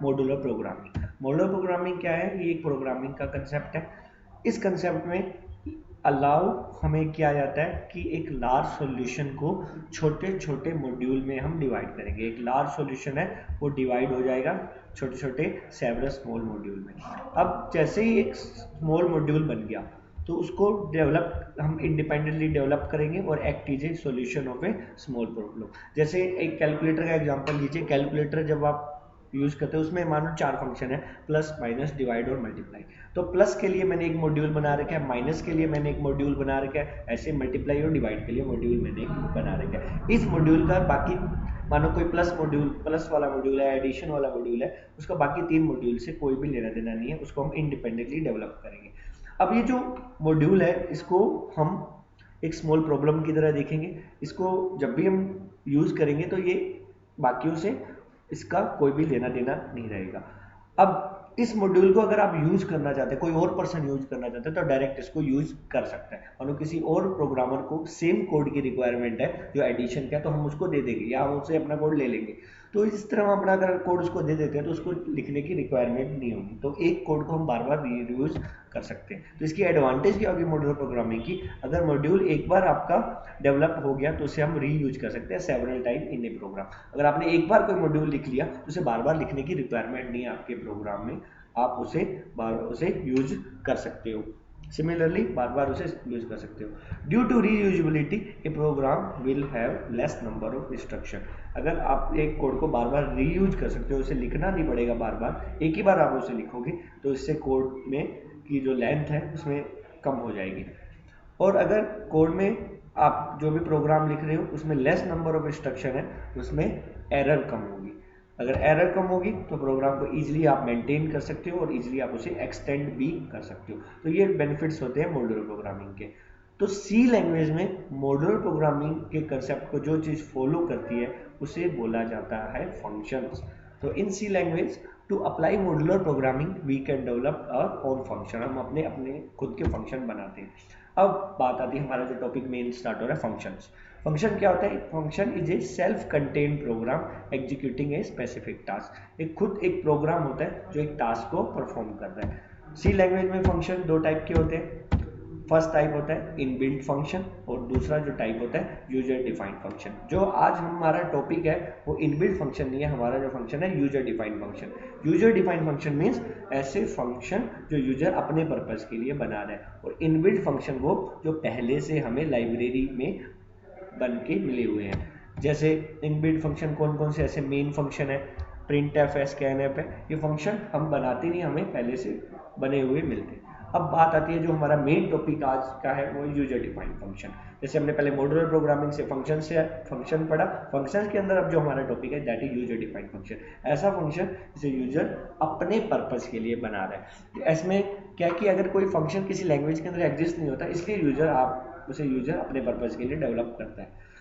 Modular programming. Modular programming क्या है? ये एक प्रोग्रामिंग का कंसेप्ट है। इस कंसेप्ट में अलाउ हमें किया जाता है कि एक लार्ज सॉल्यूशन को छोटे छोटे मॉड्यूल में हम डिवाइड करेंगे। एक लार्ज सॉल्यूशन है वो डिवाइड हो जाएगा छोटे छोटे सेवरल स्मॉल मॉड्यूल में। अब जैसे ही एक स्मॉल मॉड्यूल बन गया तो उसको डेवलप हम इंडिपेंडेंटली डेवलप करेंगे और act is a solution of A small problem. जैसे एक कैलकुलेटर का एग्जांपल लीजिए। कैलकुलेटर जब आप यूज करते हैं उसमें मानो 4 फंक्शन है, प्लस माइनस डिवाइड और मल्टीप्लाई। तो प्लस के लिए मैंने एक मॉड्यूल बना रखा है, माइनस के लिए मैंने एक मॉड्यूल बना रखा है, ऐसे मल्टीप्लाई और डिवाइड के लिए मॉड्यूल मैंने एक बना रखा है। इस मॉड्यूल का बाकी मानो कोई प्लस मॉड्यूल, प्लस वाला मॉड्यूल है, एडिशन वाला मॉड्यूल है, उसका बाकी 3 मॉड्यूल से कोई भी लेना देना नहीं है, उसको हम इंडिपेंडेंटली डेवलप करेंगे। अब ये जो मॉड्यूल है इसको हम एक स्मॉल प्रॉब्लम की तरह देखेंगे। इसको जब भी हम यूज करेंगे तो ये बाकियों से इसका कोई भी लेना देना नहीं रहेगा। अब इस मॉड्यूल को अगर आप यूज करना चाहते हैं, कोई और पर्सन यूज करना चाहते हैं, तो डायरेक्ट इसको यूज कर सकते हैं। और किसी और प्रोग्रामर को सेम कोड की रिक्वायरमेंट है जो एडिशन का है, तो हम उसको दे देंगे या हम उससे अपना कोड ले लेंगे। तो इस तरह हम अपना अगर कोड उसको दे देते हैं तो उसको लिखने की रिक्वायरमेंट नहीं होगी, तो एक कोड को हम बार बार रीयूज कर सकते हैं। तो इसकी एडवांटेज क्या होगी मॉड्यूलर प्रोग्रामिंग की? अगर मॉड्यूल एक बार आपका डेवलप हो गया तो उसे हम रीयूज कर सकते हैं several time in a program. अगर आपने एक बार कोई मॉड्यूल लिख लिया तो उसे बार बार लिखने की रिक्वायरमेंट नहीं है आपके प्रोग्राम में, आप उसे बार बार उसे यूज कर सकते हो। सिमिलरली बार बार उसे यूज कर सकते हो। Due to reusability a program will have less number of instruction. अगर आप एक कोड को बार बार रीयूज कर सकते हो, उसे लिखना नहीं पड़ेगा बार बार, एक ही बार आप उसे लिखोगे तो इससे कोड में की जो लेंथ है उसमें कम हो जाएगी। और अगर कोड में आप जो भी प्रोग्राम लिख रहे हो उसमें लेस नंबर ऑफ इंस्ट्रक्शन है, उसमें एरर कम होगी। अगर एरर कम होगी तो प्रोग्राम को इजीली आप मेंटेन कर सकते हो और इजीली आप उसे एक्सटेंड भी कर सकते हो। तो ये बेनिफिट्स होते हैं मॉड्यूलर प्रोग्रामिंग के। तो सी लैंग्वेज में मॉड्यूलर प्रोग्रामिंग के कंसेप्ट को जो चीज़ फॉलो करती है उसे बोला जाता है फंक्शंस। तो in C language to apply modular programming we can develop our own function. हम अपने अपने खुद के फंक्शन बनाते हैं। अब बात आती है हमारा जो टॉपिक मेन स्टार्ट हो रहा है फंक्शंस। फंक्शन क्या होता है? Function is a self contained program executing a specific task. एक खुद एक प्रोग्राम होता है जो एक टास्क को परफॉर्म कर रहा है। सी लैंग्वेज में फंक्शन 2 टाइप के होते हैं। फर्स्ट टाइप होता है इनबिल्ट फंक्शन और दूसरा जो टाइप होता है यूजर डिफाइंड फंक्शन। जो आज हमारा टॉपिक है वो इनबिल्ट फंक्शन नहीं है, हमारा जो फंक्शन है user defined function. User defined function means ऐसे फंक्शन जो यूजर अपने पर्पज के लिए बना रहा है, और इनबिल्ट फंक्शन वो जो पहले से हमें लाइब्रेरी में बन के मिले हुए हैं। जैसे इनबिल्ट फंक्शन कौन कौन से? ऐसे मेन फंक्शन है, printf है, scanf है। ये फंक्शन हम बनाते नहीं, हमें पहले से बने हुए मिलते हैं। अब बात आती है जो हमारा मेन टॉपिक आज का है वो यूजर डिफाइंड फंक्शन। जैसे हमने पहले मॉड्यूलर प्रोग्रामिंग से फंक्शन पढ़ा, फंक्शन के अंदर अब जो हमारा टॉपिक है that is user defined function. ऐसा फंक्शन जिसे यूजर अपने पर्पज के लिए बना रहा है। इसमें क्या कि अगर कोई फंक्शन किसी लैंग्वेज के अंदर एग्जिस्ट नहीं होता, इसलिए यूजर अपने पर्पज के लिए डेवलप करता है।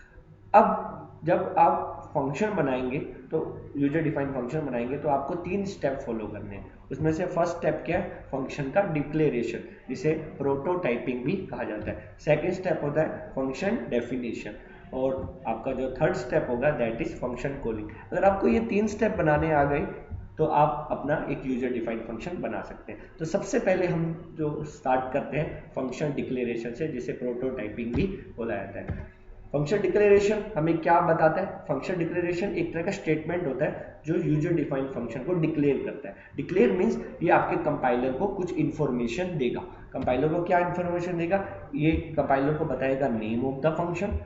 अब जब आप फंक्शन बनाएंगे तो यूजर डिफाइंड फंक्शन बनाएंगे तो आपको 3 स्टेप फॉलो करने हैं। उसमें से फर्स्ट स्टेप क्या है? फंक्शन का डिक्लेरेशन, जिसे प्रोटोटाइपिंग भी कहा जाता है। सेकंड स्टेप होता है फंक्शन डेफिनेशन, और आपका जो थर्ड स्टेप होगा दैट इज फंक्शन कॉलिंग। अगर आपको ये 3 स्टेप बनाने आ गए तो आप अपना एक यूजर डिफाइंड फंक्शन बना सकते हैं। तो सबसे पहले हम जो स्टार्ट करते हैं फंक्शन डिक्लेरेशन से, जिसे प्रोटोटाइपिंग भी बोला जाता है। फंक्शन डिक्लेरेशन हमें क्या बताता है? फंक्शन डिक्लेरेशन एक तरह का स्टेटमेंट होता है जो यूजर डिफाइंड फंक्शन को डिक्लेयर करता है। डिक्लेयर मीन्स ये आपके कंपाइलर को कुछ इंफॉर्मेशन देगा। कंपाइलर को क्या इंफॉर्मेशन देगा? ये कंपाइलर को बताएगा name of the function,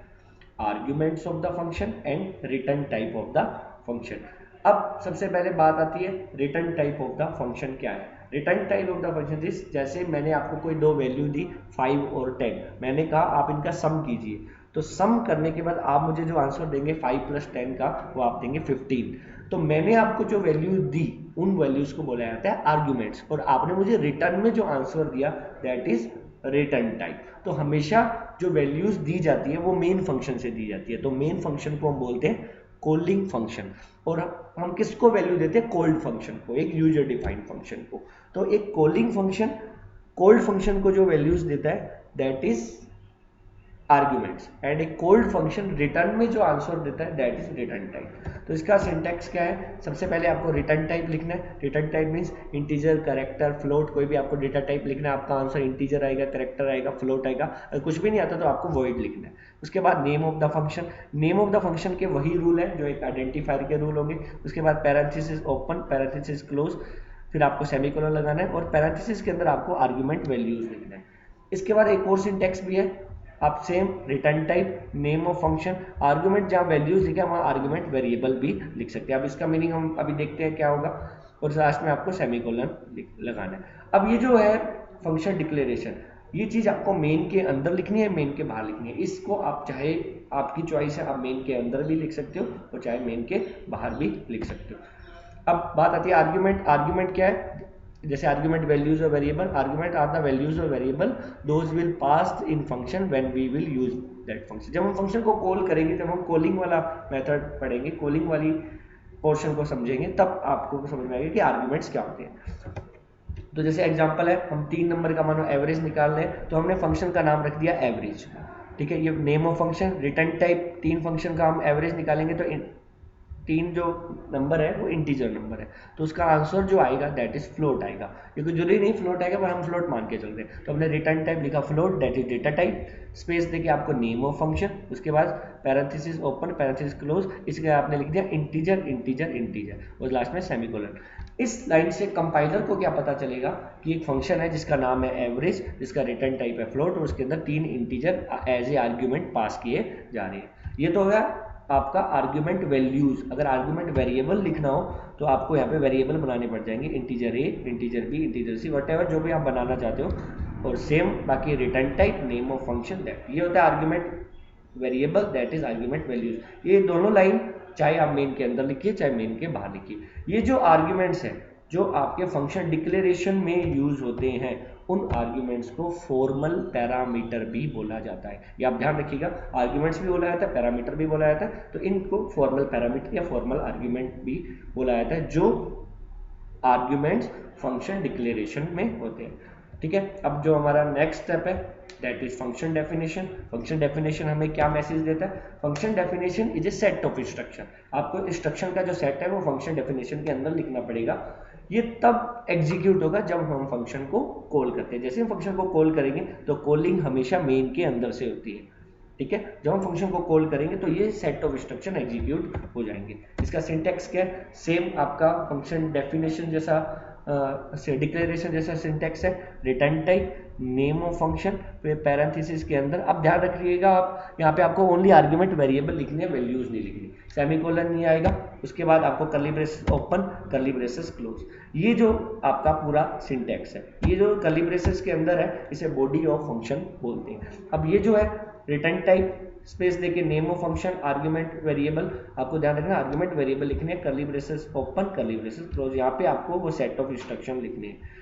arguments of the function and return type of the function. अब सबसे पहले बात आती है return type of the function क्या है। Return type of the function is, जैसे मैंने आपको कोई 2 वैल्यू दी 5 और 10, मैंने कहा आप इनका सम कीजिए। तो सम करने के बाद आप मुझे जो आंसर देंगे 5 + 10 का, वो आप देंगे 15। तो मैंने आपको जो वैल्यू दी उन वैल्यूज को बोला जाता है आर्ग्यूमेंट्स, और आपने मुझे रिटर्न में जो आंसर दिया दैट इज रिटर्न टाइप। तो हमेशा जो वैल्यूज दी जाती है वो मेन फंक्शन से दी जाती है। तो मेन फंक्शन को हम बोलते हैं कॉलिंग फंक्शन, और हम किसको वैल्यू देते हैं? कॉल्ड फंक्शन को, एक यूजर डिफाइंड फंक्शन को। तो एक कॉलिंग फंक्शन कॉल्ड फंक्शन को जो वैल्यूज देता है that is arguments and A cold function return में जो आंसर देता है दैट इज रिटर्न टाइप। तो इसका सिंटैक्स क्या है, सबसे पहले आपको रिटर्न टाइप लिखना है। Return type means integer, character, float, कोई भी आपको डेटा टाइप लिखना है। आपका आंसर इंटीजर आएगा, कैरेक्टर आएगा, फ्लोट आएगा। अगर कुछ भी नहीं आता तो आपको वॉइड लिखना है। उसके बाद name of the function, name of the function के वही रूल है जो एक आइडेंटिफायर के रूल होंगे। उसके बाद पैरेंथेसिस ओपन, पैरेंथेसिस क्लोज, फिर आपको सेमीकोलन लगाना है और पैरेंथेसिस के अंदर आपको आर्ग्यूमेंट वैल्यूज लिखना है। इसके बाद एक और सिंटैक्स भी है, आप same return type, name of function, argument, जहाँ वैल्यूज लिखा है वहाँ आर्ग्यूमेंट वेरिएबल भी लिख सकते हैं। अब इसका मीनिंग हम अभी देखते हैं क्या होगा, और लास्ट में आपको सेमीकोलन लगाना है। अब ये जो है फंक्शन डिक्लेरेशन, ये चीज आपको मेन के अंदर लिखनी है, मेन के बाहर लिखनी है। इसको आप चाहे, आपकी चॉइस है, आप मेन के अंदर भी लिख सकते हो और चाहे मेन के बाहर भी लिख सकते हो। अब बात आती है आर्ग्यूमेंट। आर्ग्यूमेंट क्या है, जैसे आर्ग्यूमेंट वैल्यूज और variable, argument are the values और variable those will passed in function when we will use that function. जब हम फंक्शन को कॉल करेंगे, जब हम कॉलिंग वाला मेथड पढ़ेंगे, कॉलिंग वाली पोर्शन को समझेंगे, तब आपको समझ में आएगा कि आर्ग्यूमेंट्स क्या होते हैं। तो जैसे एग्जांपल है, हम 3 नंबर का मानो एवरेज निकाल रहे हैं, तो हमने फंक्शन का नाम रख दिया एवरेज, ठीक है। ये name of function, return type, 3 function का हम एवरेज निकालेंगे तो 3 जो नंबर है वो इंटीजर नंबर है, तो उसका आंसर जो आएगा दैट इज फ्लोट आएगा, क्योंकि जरूरी नहीं फ्लोट आएगा पर हम फ्लोट मान के चल रहे हैं। तो हमने रिटर्न टाइप लिखा float, that is data type, space देके आपको नेम ऑफ फंक्शन, उसके बाद पैरेंथेसिस ओपन, पैरेंथेसिस क्लोज, इसके आपने लिख दिया इंटीजर इंटीजर इंटीजर और लास्ट में सेमीकोलन। इस लाइन से कंपाइलर को क्या पता चलेगा कि एक फंक्शन है जिसका नाम है एवरेज, जिसका रिटर्न टाइप है फ्लोट और उसके अंदर 3 integer as a argument pass किए जा रहे हैं। ये तो हो गया आपका आर्ग्यूमेंट वैल्यूज। अगर आर्ग्यूमेंट वेरिएबल लिखना हो तो आपको यहाँ पे वेरिएबल बनाने पड़ जाएंगे, integer a, integer B, integer C, whatever जो भी आप बनाना चाहते हो। और सेम बाकी return type, name of function, that ये होता है argument variable, that is argument values. ये दोनों लाइन चाहे आप मेन के अंदर लिखिए चाहे मेन के बाहर लिखिए। ये जो आर्ग्यूमेंट्स हैं जो आपके फंक्शन डिक्लेरेशन में यूज होते हैं, उन आर्ग्यूमेंट्स को फॉर्मल पैरामीटर भी बोला जाता है। ये आप ध्यान रखिएगा, आर्ग्यूमेंट्स भी बोला जाता है, पैरामीटर भी बोला जाता है, तो इनको फॉर्मल पैरामीटर या फॉर्मल आर्ग्यूमेंट भी बोला जाता है, जो आर्ग्यूमेंट्स फंक्शन डिक्लेरेशन में होते हैं, ठीक है। अब जो हमारा नेक्स्ट स्टेप है that is function definition. Function definition हमें क्या मैसेज देता है, function definition is a set of instruction. आपको इंस्ट्रक्शन का जो सेट है वो फंक्शन डेफिनेशन के अंदर लिखना पड़ेगा। ये तब एग्जीक्यूट होगा जब हम फंक्शन को कॉल करते हैं। जैसे हम फंक्शन को कॉल करेंगे तो कॉलिंग हमेशा मेन के अंदर से होती है, ठीक है। जब हम फंक्शन को कॉल करेंगे तो ये सेट ऑफ इंस्ट्रक्शन एग्जीक्यूट हो जाएंगे। इसका सिंटैक्स क्या है, सेम आपका फंक्शन डेफिनेशन जैसा डिक्लेरेशन जैसा सिंटैक्स है, return type, name of function, फिर पैरेंथेसिस के अंदर। अब ध्यान रखिएगा, आप यहाँ पे आपको ओनली आर्ग्यूमेंट वेरिएबल लिखनी है, वैल्यूज नहीं लिखनी, सेमीकोलन नहीं आएगा। उसके बाद आपको curly braces open, curly braces close, ये जो आपका पूरा सिंटैक्स है। ये जो कर्ली ब्रेसेस के अंदर है इसे बॉडी ऑफ फंक्शन बोलते हैं। अब ये जो है रिटर्न टाइप, स्पेस देके name of function, argument variable, आपको ध्यान रखना आर्ग्यूमेंट वेरिएबल लिखने हैं, curly braces open, curly braces close, यहाँ पे आपको वो सेट ऑफ इंस्ट्रक्शन लिखने हैं।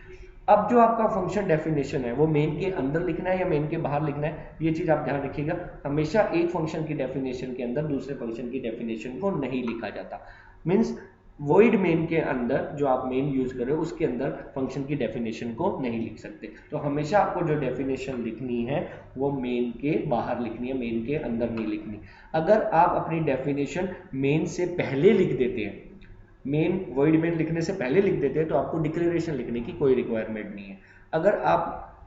अब जो आपका फंक्शन डेफिनेशन है वो मेन के अंदर लिखना है या मेन के बाहर लिखना है, ये चीज आप ध्यान रखिएगा। हमेशा एक फंक्शन की डेफिनेशन के अंदर दूसरे फंक्शन की डेफिनेशन को नहीं लिखा जाता। मीन्स वॉइड मेन के अंदर जो आप मेन यूज कर रहे हो उसके अंदर फंक्शन की डेफिनेशन को नहीं लिख सकते। तो हमेशा आपको जो डेफिनेशन लिखनी है वो मेन के बाहर लिखनी है, मेन के अंदर नहीं लिखनी। अगर आप अपनी डेफिनेशन मेन से पहले लिख देते हैं, मेन वॉइड मेन लिखने से पहले लिख देते हैं, तो आपको डिक्लेरेशन लिखने की कोई रिक्वायरमेंट नहीं है। अगर आप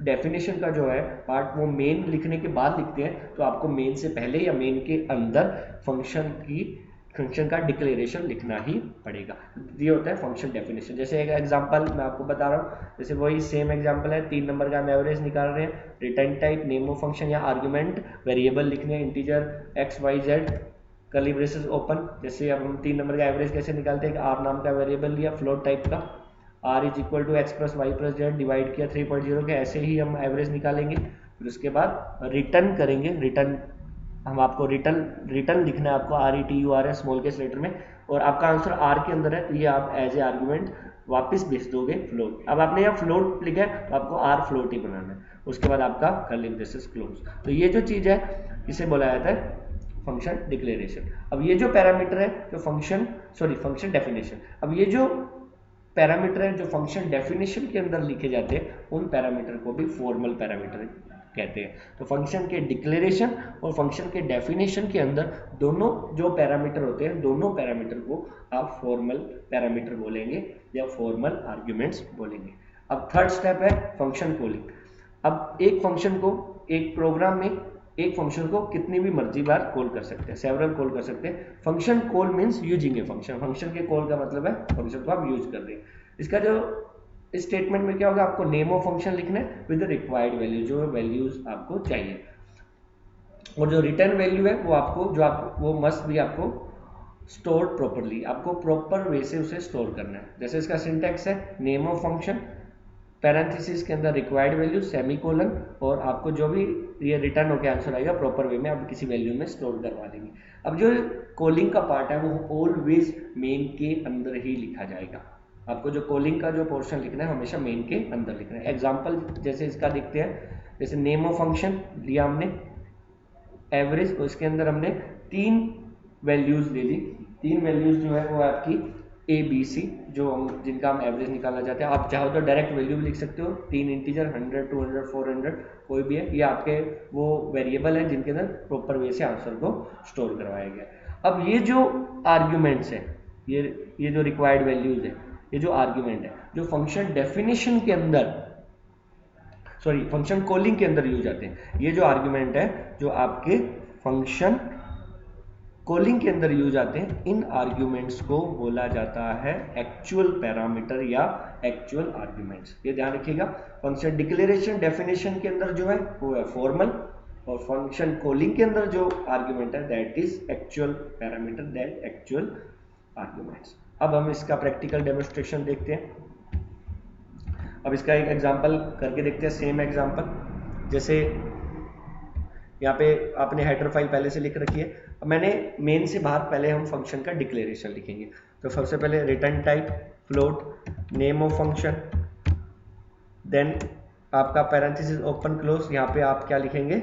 डेफिनेशन का जो है पार्ट वो मेन लिखने के बाद लिखते हैं तो आपको मेन से पहले या मेन के अंदर फंक्शन का डिक्लेरेशन लिखना ही पड़ेगा। ये होता है फंक्शन डेफिनेशन। जैसे एक एग्जांपल मैं आपको बता रहा हूँ, जैसे वही सेम एग्जांपल है, 3 नंबर का हम एवरेज निकाल रहे हैं, return type, name of function या आर्ग्यूमेंट वेरिएबल लिखने हैं, integer x y z, curly braces open. जैसे अब हम 3 नंबर का एवरेज कैसे निकालते हैं, आर नाम का वेरिएबल लिया फ्लोट टाइप का, r is equal to x plus y plus z divide किया 3.0 के, ऐसे ही हम एवरेज निकालेंगे। फिर उसके बाद रिटर्न करेंगे, रिटर्न हम आपको रिटर्न लिखना है, आपको RETUR स्मॉल केस लेटर में, और आपका आंसर आर के अंदर है तो ये आप एज ए आर्ग्यूमेंट वापस भेज दोगे फ्लोट। अब आपने यहाँ फ्लोट लिखा है तो आपको आर फ्लोट ही बनाना है। उसके बाद आपका कर्ली ब्रेसेस क्लोज। तो ये जो चीज है इसे बोला जाता है फंक्शन डिक्लेरेशन। अब ये जो पैरामीटर है जो फंक्शन डेफिनेशन, अब ये जो पैरामीटर है जो फंक्शन डेफिनेशन के अंदर लिखे जाते हैं उन पैरामीटर को भी फॉर्मल पैरामीटर कहते हैं। तो फंक्शन के डिक्लेरेशन और फंक्शन के डेफिनेशन के अंदर दोनों जो पैरामीटर होते हैं, दोनों पैरामीटर को आप फॉर्मल पैरामीटर बोलेंगे या फॉर्मल आर्ग्यूमेंट्स बोलेंगे। अब थर्ड स्टेप है फंक्शन कॉलिंग। अब एक फंक्शन को एक प्रोग्राम में एक फंक्शन को कितनी भी मर्जी बार कॉल कर सकते हैं, सेवरल कॉल कर सकते हैं। Function call means using a function, function के कॉल का मतलब है फंक्शन को आप यूज कर रहे हैं। इसका जो इस स्टेटमेंट में क्या होगा, आपको नेम ऑफ फंक्शन लिखना है विद रिक्वायर्ड वैल्यू, जो वैल्यूज आपको चाहिए, और जो रिटर्न वैल्यू है वो आपको जो आपको वो मस्ट भी आपको स्टोर्ड प्रॉपरली, आपको प्रॉपर वे से उसे स्टोर करना है। जैसे इसका सिंटैक्स है नेम ऑफ फंक्शन पैरेंथेसिस के अंदर रिक्वायर्ड वैल्यू सेमीकोलन, और आपको जो भी ये रिटर्न होकर आंसर आएगा प्रॉपर वे में आप किसी वैल्यू में स्टोर करवा देंगे। अब जो कॉलिंग का पार्ट है वो ऑलवेज मेन के अंदर ही लिखा जाएगा। आपको जो कॉलिंग का जो पोर्शन लिखना है हमेशा मेन के अंदर लिखना है। एग्जांपल जैसे इसका देखते हैं, जैसे नेम ऑफ फंक्शन लिया हमने एवरेज, और इसके अंदर हमने 3 वैल्यूज ले ली। 3 वैल्यूज जो है वो आपकी ए बी सी, जो हम जिनका हम एवरेज निकालना चाहते हैं। आप चाहो तो डायरेक्ट वैल्यू भी लिख सकते हो, 3 इंटीजर 100 200 400 कोई भी है, ये आपके वो वेरिएबल है जिनके अंदर प्रॉपर वे से आंसर को स्टोर करवाया गया। अब ये जो आर्ग्यूमेंट्स है, ये जो रिक्वायर्ड वैल्यूज है, ये जो आर्ग्यूमेंट है, जो फंक्शन डेफिनेशन के अंदर फंक्शन कॉलिंग के अंदर यूज आते हैं, ये जो आर्ग्यूमेंट है जो आपके फंक्शन कॉलिंग के अंदर यूज आते हैं, इन आर्ग्यूमेंट्स को बोला जाता है एक्चुअल पैरामीटर या एक्चुअल आर्ग्यूमेंट्स। ये ध्यान रखिएगा, फंक्शन डिक्लेरेशन डेफिनेशन के अंदर जो है वो है फॉर्मल, और फंक्शन कॉलिंग के अंदर जो आर्ग्यूमेंट है that is actual parameter, that actual arguments. अब हम इसका प्रैक्टिकल डेमोन्स्ट्रेशन देखते हैं। अब इसका एक एग्जांपल करके देखते हैं, सेम एग्जांपल। जैसे यहाँ पे आपने हेडर फाइल पहले से लिख रखी है। अब मैंने मेन से बाहर पहले हम फंक्शन का डिक्लेरेशन लिखेंगे। तो सबसे पहले return type float, name of function, then आपका पैरेंथेसिस ओपन क्लोज, यहाँ पे आप क्या लिखेंगे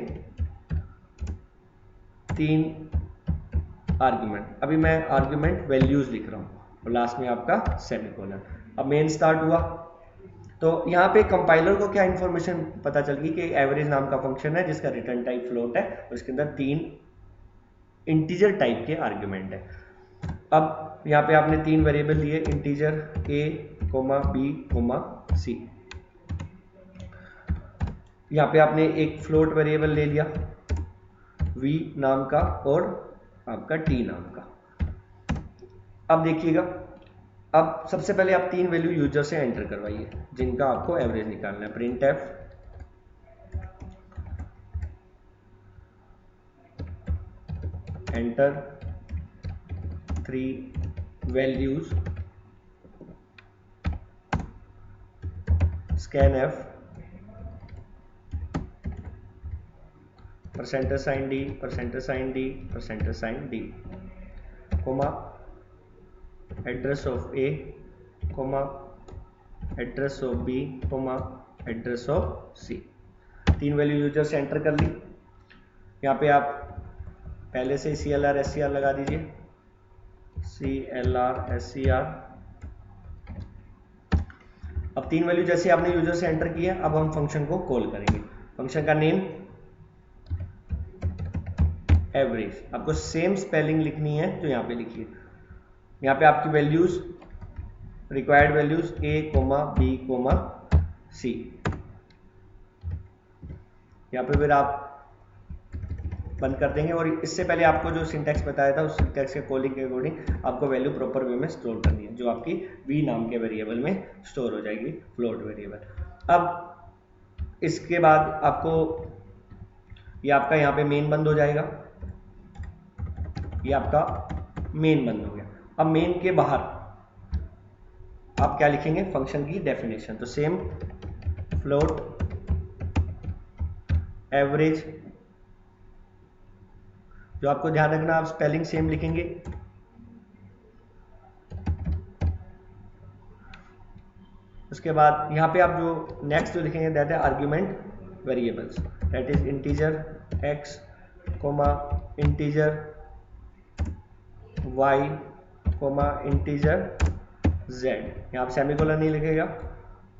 3 आर्ग्यूमेंट। अभी मैं आर्ग्यूमेंट वैल्यूज लिख रहा हूँ और लास्ट में आपका सेमीकोलन। अब मेन स्टार्ट हुआ तो यहाँ पे कंपाइलर को क्या इन्फॉर्मेशन पता चल गई कि एवरेज नाम का फंक्शन है जिसका रिटर्न टाइप फ्लोट है और इसके अंदर 3 इंटीजर टाइप के आर्ग्यूमेंट है। अब यहाँ पे आपने 3 वेरिएबल लिए, इंटीजर a, b, c। यहाँ पे आपने एक फ्लोट वेरिएबल ले लिया v नाम का और आपका t नाम का। अब देखिएगा, अब सबसे पहले आप 3 वैल्यू यूजर से एंटर करवाइए जिनका आपको एवरेज निकालना है। Print f enter 3 values, scan f percentage sign d, percentage sign d, percentage sign d, comma address of a, comma address of b, comma address of c. 3 value user से enter कर ली। यहाँ पे आप पहले से CLR SCR लगा दीजिए, CLR SCR। अब 3 वैल्यू जैसे आपने यूजर से एंटर किया, अब हम फंक्शन को कॉल करेंगे। फंक्शन का नेम एवरेज, आपको सेम स्पेलिंग लिखनी है जो यहाँ पे लिखी है। यहाँ पे आपकी values required values a, b, c। यहाँ पे फिर आप बंद कर देंगे और इससे पहले आपको जो सिंटैक्स बताया था उस सिंटैक्स के कॉलिंग के अकॉर्डिंग आपको वैल्यू प्रॉपर वे में स्टोर करनी है जो आपकी v नाम के वेरिएबल में स्टोर हो जाएगी, फ्लोट वेरिएबल। अब इसके बाद आपको ये आपका यहाँ पे मेन बंद हो जाएगा, ये आपका मेन बंद हो गया। अब मेन के बाहर आप क्या लिखेंगे, फंक्शन की डेफिनेशन। तो सेम फ्लोट एवरेज, जो आपको ध्यान रखना आप स्पेलिंग सेम लिखेंगे। उसके बाद यहाँ पे आप जो नेक्स्ट जो लिखेंगे दैट है argument variables, that is integer x, integer y, integer z। यहाँ पे सेमीकोलन नहीं लिखेगा।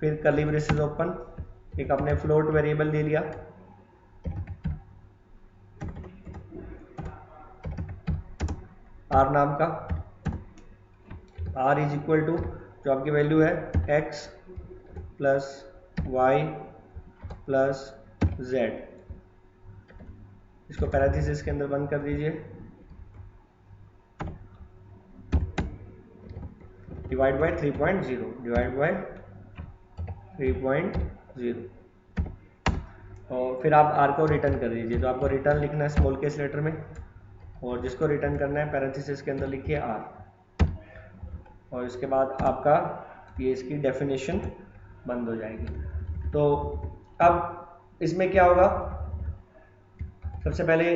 फिर कर्ली ब्रेसेस ओपन, एक आपने फ्लोट वेरिएबल ले लिया आर नाम का, आर इज इक्वल टू जो आपकी वैल्यू है x plus y plus z, इसको पैरेंथेसिस के अंदर बंद कर दीजिए, डिवाइड बाय 3.0, डिवाइड बाय 3.0, और फिर आप आर को रिटर्न कर दीजिए। तो आपको रिटर्न लिखना है स्मॉल केस लेटर में, और जिसको रिटर्न करना है पैरेंथेसिस के अंदर लिखिए आर, और इसके बाद आपका ये इसकी डेफिनेशन बंद हो जाएगी। तो अब इसमें क्या होगा, सबसे पहले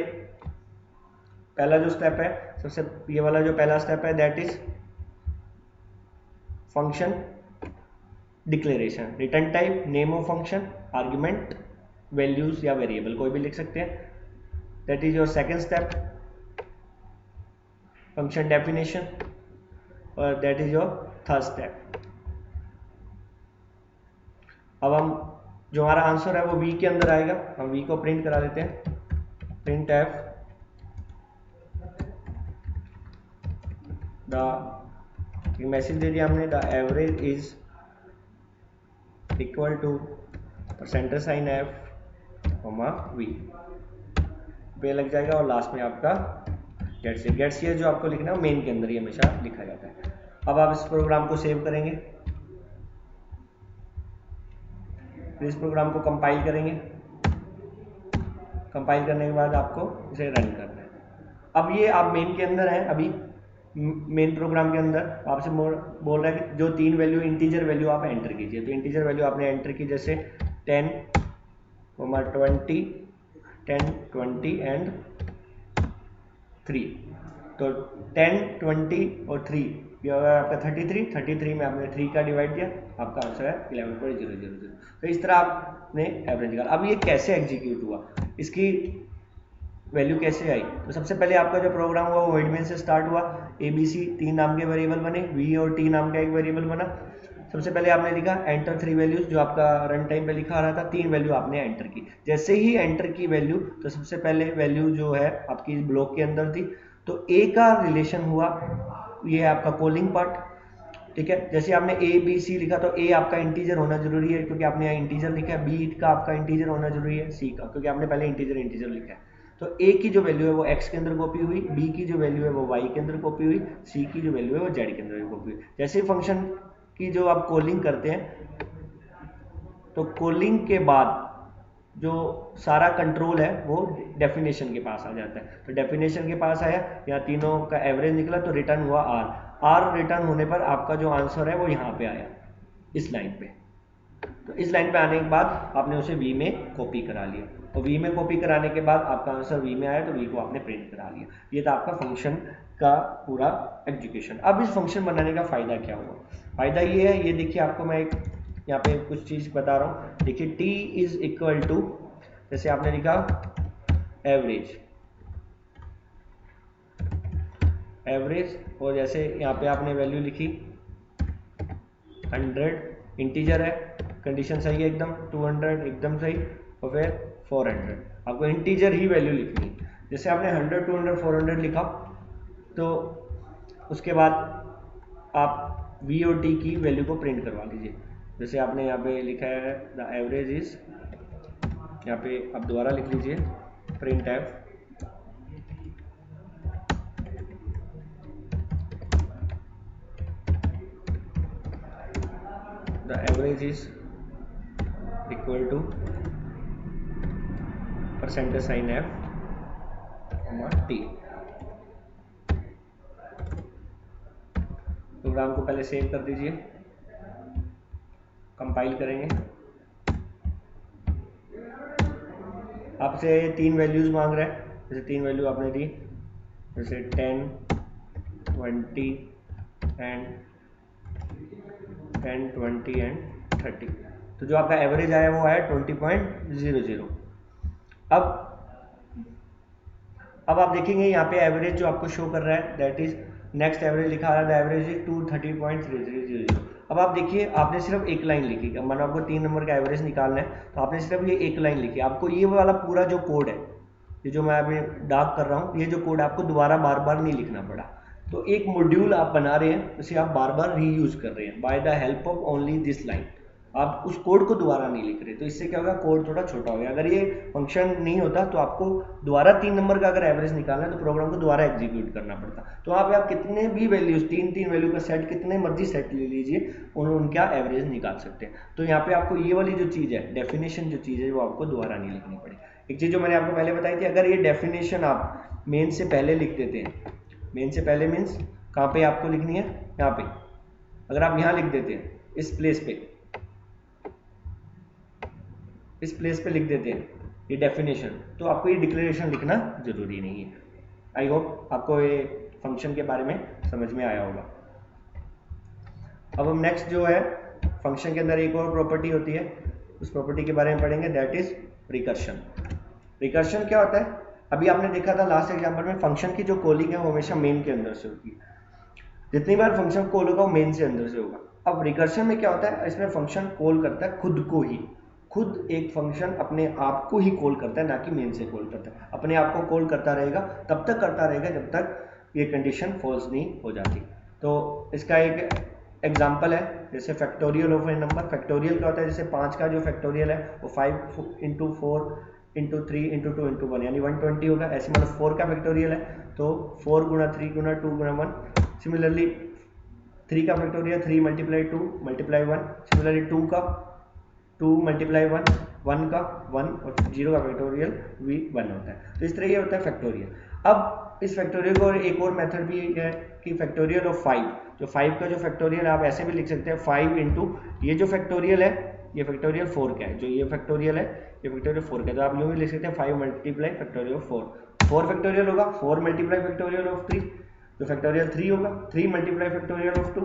पहला जो स्टेप है, सबसे ये वाला जो पहला स्टेप है that is function declaration, return type, name of function, argument, values या वेरिएबल कोई भी लिख सकते हैं, that is your second step, function definition, और that is your third step. अब हम जो हमारा आंसर है वो वी के अंदर आएगा, हम वी को प्रिंट करा देते हैं, प्रिंट एफ द मैसेज दे दिया हमने, the average is equal to percentage sign f comma v पे लग जाएगा, और लास्ट में आपका गेट्स हियर। गेट्स हियर जो आपको लिखना है मेन के अंदर ही हमेशा लिखा जाता है। अब आप इस प्रोग्राम को सेव करेंगे, फिर इस प्रोग्राम को कंपाइल करेंगे, कंपाइल करने के बाद आपको इसे रन करना है। अब ये आप मेन के अंदर हैं, अभी मेन प्रोग्राम के अंदर आपसे बोल रहा है कि जो 3 वैल्यू इंटीजर वैल्यू आप एंटर कीजिए। तो इंटीजर वैल्यू आपने एंटर की, जैसे 10, 20, 10, 20 एंड 3। तो 10, 20 और 3 ये होगा आपका 33 में आपने 3 का डिवाइड किया, आपका आंसर है 11.000। तो इस तरह आपने एवरेज निकाला। अब ये कैसे एग्जीक्यूट हुआ, इसकी वैल्यू कैसे आई, तो सबसे पहले आपका जो प्रोग्राम हुआ वो वॉइड मेन से स्टार्ट हुआ, ABC 3 नाम के वेरिएबल बने, V और T नाम का एक वेरिएबल बना। सबसे पहले आपने लिखा एंटर 3 वैल्यूज, जो आपका रन टाइम पे लिखा आ रहा था, 3 वैल्यू आपने एंटर की। जैसे ही एंटर की वैल्यू, तो सबसे पहले वैल्यू जो है आपकी ब्लॉक के अंदर थी, तो A का रिलेशन हुआ, ये है आपका कॉलिंग पार्ट, ठीक है। जैसे आपने ABC लिखा तो A आपका इंटीजर होना जरूरी है क्योंकि आपने यहाँ इंटीजर लिखा है, B का आपका इंटीजर होना जरूरी है, C का क्योंकि आपने पहले इंटीजर लिखा है। तो A की जो वैल्यू है वो X के अंदर कॉपी हुई, B की जो वैल्यू है वो Y के अंदर कॉपी हुई, C की जो वैल्यू है वो Z के अंदर कॉपी हुई। जैसे फंक्शन की जो आप कॉलिंग करते हैं, तो कॉलिंग के बाद जो सारा कंट्रोल है वो डेफिनेशन के पास आ जाता है। तो डेफिनेशन के पास आया, यहाँ तीनों का एवरेज निकला, तो रिटर्न हुआ आर रिटर्न होने पर आपका जो आंसर है वो यहाँ पे आया, इस लाइन पे। तो इस लाइन पे आने के बाद आपने उसे वी में कॉपी करा लिया, तो वी में कॉपी कराने के बाद आपका आंसर वी में आया, तो वी को आपने प्रिंट करा लिया। ये था आपका फंक्शन का पूरा एग्जीक्यूशन। अब इस फंक्शन बनाने का फायदा क्या हुआ, फायदा ये है, ये देखिए आपको मैं एक यहाँ पे कुछ चीज बता रहा हूँ। देखिए t इज इक्वल टू, जैसे आपने लिखा एवरेज, और जैसे यहाँ पे आपने वैल्यू लिखी 100, इंटीजर है, कंडीशन सही है एकदम, 200 एकदम सही, और फिर 400, आपको इंटीजर ही वैल्यू लिखनी है। जैसे आपने 100, 200, 400 लिखा, तो उसके बाद आप v और t की वैल्यू को प्रिंट करवा लीजिए। जैसे आपने यहाँ पे लिखा है द एवरेज इज, यहाँ पे आप दोबारा लिख लीजिए print f the average is equal to percentage sign f t. Program को पहले सेव कर दीजिए, कंपाइल करेंगे, आपसे 3 वैल्यूज मांग रहा है। जैसे 3 वैल्यू आपने दी, जैसे 10, 20 एंड 10, 20 एंड 30। तो जो आपका एवरेज आया वो आया 20.00। अब आप देखेंगे यहाँ पे एवरेज जो आपको शो कर रहा है दैट इज नेक्स्ट एवरेज लिखा रहा है, एवरेज इज 230.3300। अब आप देखिए आपने सिर्फ एक लाइन लिखी, मानो आपको 3 नंबर का एवरेज निकालना है तो आपने सिर्फ ये एक लाइन लिखी। आपको ये वाला पूरा जो कोड है, ये जो मैं अभी डार्क कर रहा हूँ, ये जो कोड आपको दोबारा बार बार नहीं लिखना पड़ा। तो एक मॉड्यूल आप बना रहे हैं, उसे आप बार बार रीयूज कर रहे हैं by the help of only this line, आप उस कोड को दोबारा नहीं लिख रहे, तो इससे क्या होगा, कोड थोड़ा छोटा हो गया। अगर ये फंक्शन नहीं होता तो आपको दोबारा 3 नंबर का अगर एवरेज निकालना है तो प्रोग्राम को दोबारा एग्जीक्यूट करना पड़ता। तो वहाँ पे आप कितने भी वैल्यूज, 3 वैल्यू का सेट, कितने मर्जी सेट ले लीजिए, उनका एवरेज निकाल सकते हैं। तो यहाँ पे आपको ये वाली जो चीज़ है, डेफिनेशन जो चीज़ है, वो आपको दोबारा नहीं लिखनी पड़ेगी। एक चीज़ जो मैंने आपको पहले बताई थी, अगर ये डेफिनेशन आप मेन से पहले लिख देते हैं, मेन से पहले मीन्स कहाँ पे आपको लिखनी है, यहाँ पे, अगर आप यहाँ लिख देते हैं इस प्लेस पे लिख देते हैं ये डेफिनेशन, तो आपको ये डिक्लेरेशन लिखना जरूरी नहीं है। आई होप आपको ये फंक्शन के बारे में समझ में आया होगा। अब हम नेक्स्ट जो है, फंक्शन के अंदर एक और प्रॉपर्टी होती है, उस प्रॉपर्टी के बारे में पढ़ेंगे, दैट इज रिकर्शन। रिकर्शन क्या होता है, अभी आपने देखा था लास्ट एग्जांपल में, फंक्शन की जो कॉलिंग है वो हमेशा मेन के अंदर से होती है, जितनी बार फंक्शन कॉल होगा वो मेन से अंदर से होगा। अब रिकर्शन में क्या होता है, इसमें फंक्शन कॉल करता है खुद को ही, खुद एक फंक्शन अपने आप को ही कॉल करता है, ना कि मेन से कॉल करता है। अपने आप को कॉल करता रहेगा, तब तक करता रहेगा जब तक ये कंडीशन फॉल्स नहीं हो जाती। तो इसका एक एग्जाम्पल है, जैसे factorial of A number. Factorial क्या होता है, जैसे 5 का जो फैक्टोरियल है वो 5 इंटू 4 इंटू 3 इंटू 2 इंटू 1 यानी 120 होगा। ऐसे मतलब 4 का फैक्टोरियल है तो 4 गुना 3 गुना 2 गुना 1। सिमिलरली 3 का फैक्टोरियल 3 मल्टीप्लाई 2 मल्टीप्लाई 1। सिमिलरली 2 का 2 मल्टीप्लाई 1, 1 का 1 और 0 का फैक्टोरियल भी 1 होता है। तो इस तरह ये होता है फैक्टोरियल। अब इस फैक्टोरियल को एक और मेथड भी है कि फैक्टोरियल ऑफ 5, जो 5 का जो फैक्टोरियल आप ऐसे भी लिख सकते हैं 5 इंटू ये जो फैक्टोरियल है, ये फैक्टोरियल 4 का है, जो ये फैक्टोरियल है ये फैक्टोरियल 4 का है, तो आप यूँ भी लिख सकते हैं 5 मल्टीप्लाई फैक्टोरियल ऑफ 4 फैक्टोरियल होगा 4 मल्टीप्लाई फैक्टोरियल ऑफ 3, तो फैक्टोरियल 3 होगा 3 मल्टीप्लाई फैक्टोरियल ऑफ 2,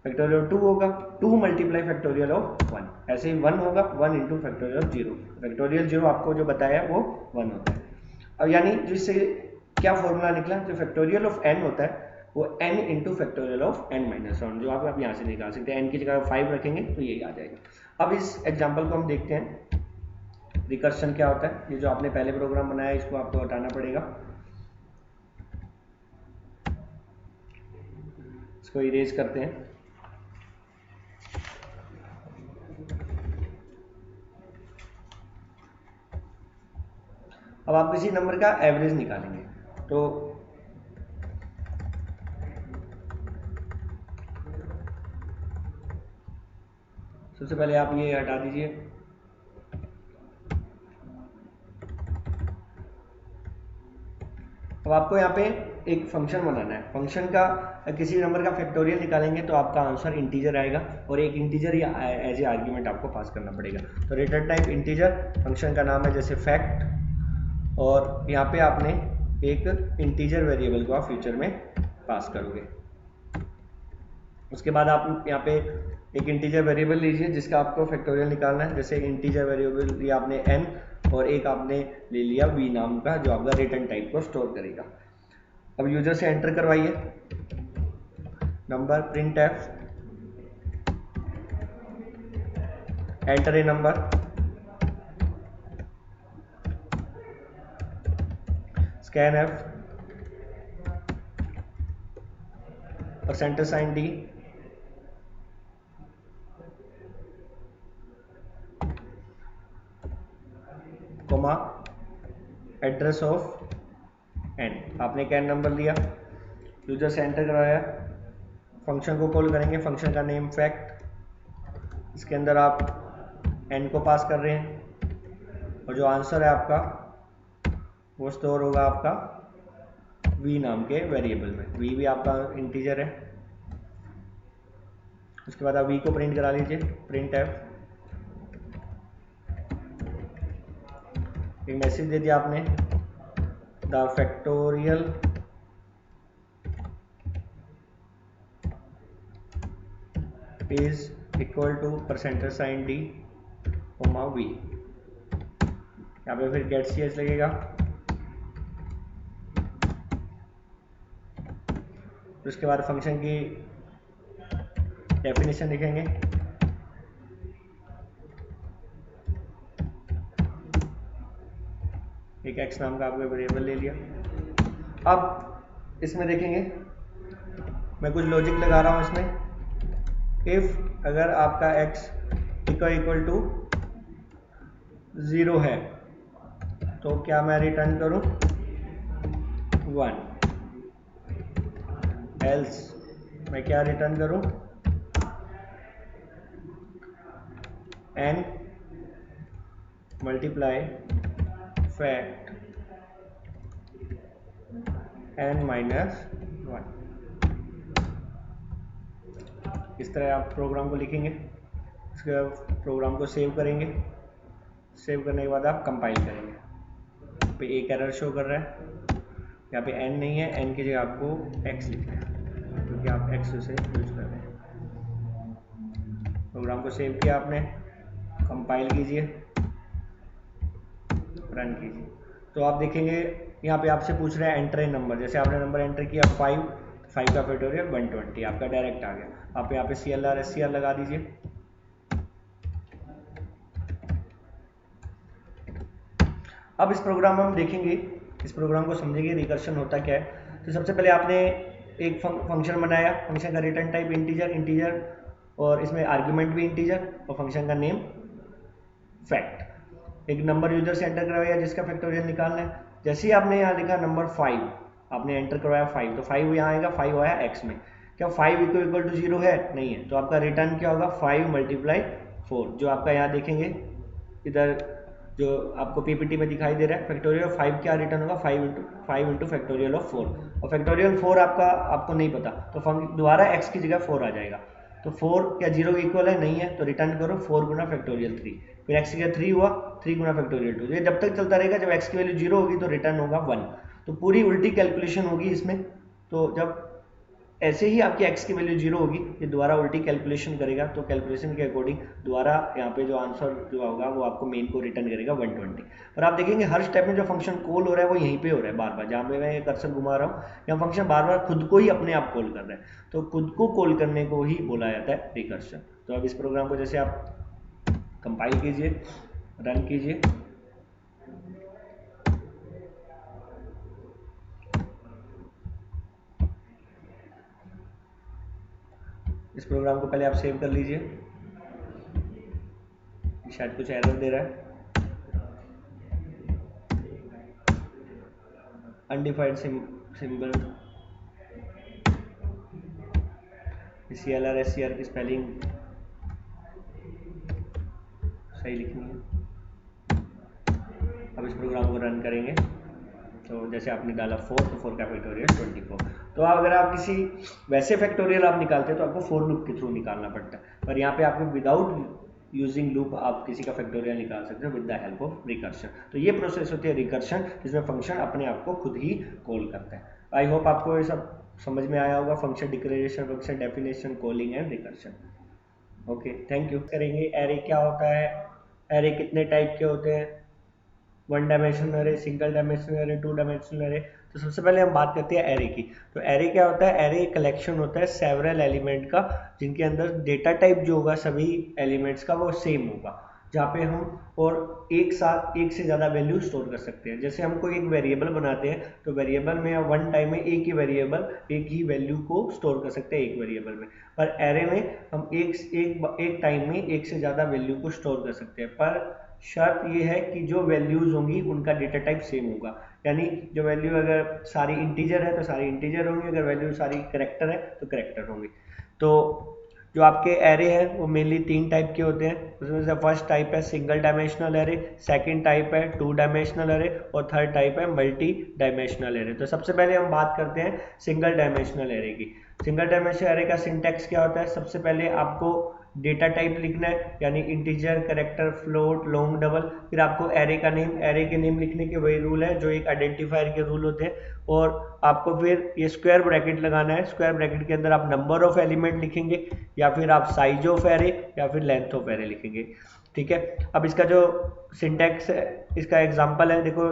फैक्टोरियल 2 होगा 2 मल्टीप्लाई फैक्टोरियल ऑफ 1, ऐसे ही 1 होगा 1 इंटू फैक्टोरियल ऑफ 0, फैक्टोरियल 0 आपको जो बताया वो 1 होता है। अब यानी जिससे क्या फॉर्मूला निकला, जो फैक्टोरियल ऑफ n होता है वो n into factorial of n minus 1, जो आप यहाँ से निकाल सकते हैं, n की जगह 5 रखेंगे तो यही आ जाएगा। अब इस एग्जाम्पल को हम देखते हैं, रिकर्शन क्या होता है। ये जो आपने पहले प्रोग्राम बनाया इसको आपको हटाना पड़ेगा, इसको इरेज करते हैं। अब आप किसी नंबर का एवरेज निकालेंगे, तो सबसे पहले आप ये हटा दीजिए। अब आपको यहाँ पे एक फंक्शन बनाना है, फंक्शन का किसी नंबर का फैक्टोरियल निकालेंगे तो आपका आंसर इंटीजर आएगा और एक इंटीजर या एज ए आर्ग्यूमेंट आपको पास करना पड़ेगा। तो रिटर्न टाइप इंटीजर, फंक्शन का नाम है जैसे फैक्ट, और यहाँ पे आपने एक इंटीजर वेरिएबल को आप फ्यूचर में पास करोगे। उसके बाद आप यहाँ पे एक इंटीजर वेरिएबल लीजिए जिसका आपको फैक्टोरियल निकालना है, जैसे इंटीजर वेरिएबल लिया आपने n और एक आपने ले लिया v नाम का जो आपका रिटर्न टाइप को स्टोर करेगा। अब यूजर से एंटर करवाइए number print f enter a number, scan f %d comma address of n। आपने कैन नंबर लिया, यूजर से एंटर करवाया, फंक्शन को कॉल करेंगे, फंक्शन का नेम फैक्ट, इसके अंदर आप n को पास कर रहे हैं और जो आंसर है आपका वो स्टोर होगा आपका v नाम के वेरिएबल में। v भी आपका इंटीजर है। उसके बाद आप v को प्रिंट करा लीजिए, प्रिंट एफ, एक मैसेज दे दिया आपने, the factorial is equal to %d comma v। यहाँ पे फिर गेट cs लगेगा, उसके बाद फंक्शन की डेफिनेशन लिखेंगे, एक x नाम का आपने वेरिएबल ले लिया। अब इसमें देखेंगे मैं कुछ लॉजिक लगा रहा हूँ इसमें। इफ अगर आपका x इक्वल टू 0 है तो क्या मैं रिटर्न करूँ 1, एल्स मैं क्या रिटर्न करूँ n multiply fact n minus 1। इस तरह आप प्रोग्राम को लिखेंगे, उसके बाद प्रोग्राम को सेव करेंगे। सेव करने के बाद आप कंपाइल करेंगे। यहाँ पे एक एरर शो कर रहा है, यहाँ पे n नहीं है, n की जगह आपको x लिखना है क्योंकि आप x से यूज कर रहे हैं। प्रोग्राम को सेव किया आपने, कंपाइल कीजिए, रन कीजिए। तो आप देखेंगे यहाँ पे आपसे पूछ रहा है एंटर ए नंबर। जैसे आपने नंबर एंटर किया 5 का फैक्टोरियल 120 आपका डायरेक्ट आ गया। आप यहाँ पे CLR SCR लगा दीजिए। अब इस प्रोग्राम में हम देखेंगे, इस प्रोग्राम को समझेंगे रिकर्शन होता क्या है। तो सबसे पहले आपने एक फंक्शन बनाया, फंक्शन का रिटर्न टाइप इंटीजर और इसमें आर्ग्यूमेंट भी इंटीजर और फंक्शन का नेम फैक्ट। एक नंबर यूजर से एंटर करवाया जिसका फैक्टोरियल निकालना है। जैसे ही आपने यहाँ लिखा नंबर 5, आपने एंटर करवाया 5, तो 5 यहाँ आएगा, 5 आया x में। क्या 5 इक्वल टू 0 है? नहीं है, तो आपका रिटर्न क्या होगा 5 मल्टीप्लाई 4। जो आपका यहाँ देखेंगे इधर जो आपको पीपीटी में दिखाई दे रहा है फैक्टोरियल ऑफ 5 क्या रिटर्न होगा 5 इंटू फैक्टोरियल ऑफ 4। और फैक्टोरियल 4 आपको नहीं पता, तो दोबारा x की जगह 4 आ जाएगा। तो 4 क्या 0 इक्वल है? नहीं है, तो रिटर्न करो 4 गुना फैक्टोरियल 3। फिर x की जगह 3 हुआ, 3 गुना फैक्टोरियल 2। ये जब तक चलता रहेगा, जब x की वैल्यू 0 होगी तो रिटर्न होगा 1। तो पूरी उल्टी कैलकुलेशन होगी इसमें। तो जब ऐसे ही आपकी x की वैल्यू 0 होगी, ये दोबारा उल्टी कैलकुलेशन करेगा, तो कैलकुलेशन के अकॉर्डिंग दोबारा यहाँ पे जो आंसर जो होगा वो आपको मेन को रिटर्न करेगा 120। पर आप देखेंगे हर स्टेप में जो फंक्शन कॉल हो रहा है वो यहीं पे हो रहा है बार बार। जहाँ पे मैं कर्सर घुमा रहा हूँ, यहाँ फंक्शन बार बार खुद को ही अपने आप कॉल कर रहा है, तो खुद को कॉल करने को ही बोला जाता है रिकर्शन। तो अब इस प्रोग्राम को जैसे आप कंपाइल कीजिए, रन कीजिए, इस प्रोग्राम को पहले आप सेव कर लीजिए। शायद कुछ एरर दे रहा है, अनडिफाइंड सिंबल। CLR SCR की स्पेलिंग सही लिखनी है। अब इस प्रोग्राम को रन करेंगे, तो जैसे आपने डाला 4 तो 4 का फैक्टोरियल 24। तो अगर आप किसी वैसे फैक्टोरियल आप निकालते हैं तो आपको फॉर लूप के थ्रू निकालना पड़ता है, पर यहाँ पे आपको विदाउट यूजिंग लूप आप किसी का फैक्टोरियल निकाल सकते हो with the help of recursion. तो ये प्रोसेस होती है रिकर्शन, जिसमें फंक्शन अपने आप को खुद ही कॉल करता है। आई होप आपको ये सब समझ में आया होगा, function declaration, function definition, calling and recursion. Okay, thank you. करेंगे एरे क्या होता है, एरे कितने टाइप के होते हैं, 1 dimensional array, single dimensional array, 2 dimensional array. तो सबसे पहले हम बात करते हैं एरे की। तो एरे क्या होता है? एरे एक कलेक्शन होता है सेवरल एलिमेंट का, जिनके अंदर डेटा टाइप जो होगा सभी एलिमेंट्स का वो सेम होगा, जहाँ पे हम और एक साथ एक से ज़्यादा वैल्यू स्टोर कर सकते हैं। जैसे हम कोई एक वेरिएबल बनाते हैं, तो वेरिएबल में वन टाइम में एक ही वेरिएबल एक ही वैल्यू को स्टोर कर सकते हैं एक वेरिएबल में। पर एरे में हम एक टाइम में एक से ज़्यादा वैल्यू को स्टोर कर सकते हैं, पर शर्त ये है कि जो वैल्यूज होंगी उनका डेटा टाइप सेम होगा। यानी जो वैल्यू अगर सारी इंटीजर है तो सारी इंटीजर होंगी, अगर वैल्यू सारी करेक्टर है तो करेक्टर होंगी। तो जो आपके एरे हैं वो मेनली 3 टाइप के होते हैं। उसमें से फर्स्ट टाइप है single dimensional array, second type है 2 डायमेंशनल एरे और थर्ड टाइप है मल्टी डायमेंशनल एरे। तो सबसे पहले हम बात करते हैं सिंगल डायमेंशनल एरे की। सिंगल डायमेंशनल एरे का सिंटैक्स क्या होता है? सबसे पहले आपको डेटा टाइप लिखना है, यानी integer, character, float, long, double. फिर आपको एरे का नेम, एरे के नेम लिखने के वही रूल है जो एक आइडेंटिफायर के रूल होते हैं। और आपको फिर ये स्क्वायर ब्रैकेट लगाना है। स्क्वायर ब्रैकेट के अंदर आप नंबर ऑफ एलिमेंट लिखेंगे, या फिर आप साइज ऑफ एरे, या फिर लेंथ ऑफ एरे लिखेंगे। ठीक है, अब इसका जो सिंटैक्स है, इसका एग्जांपल है, देखो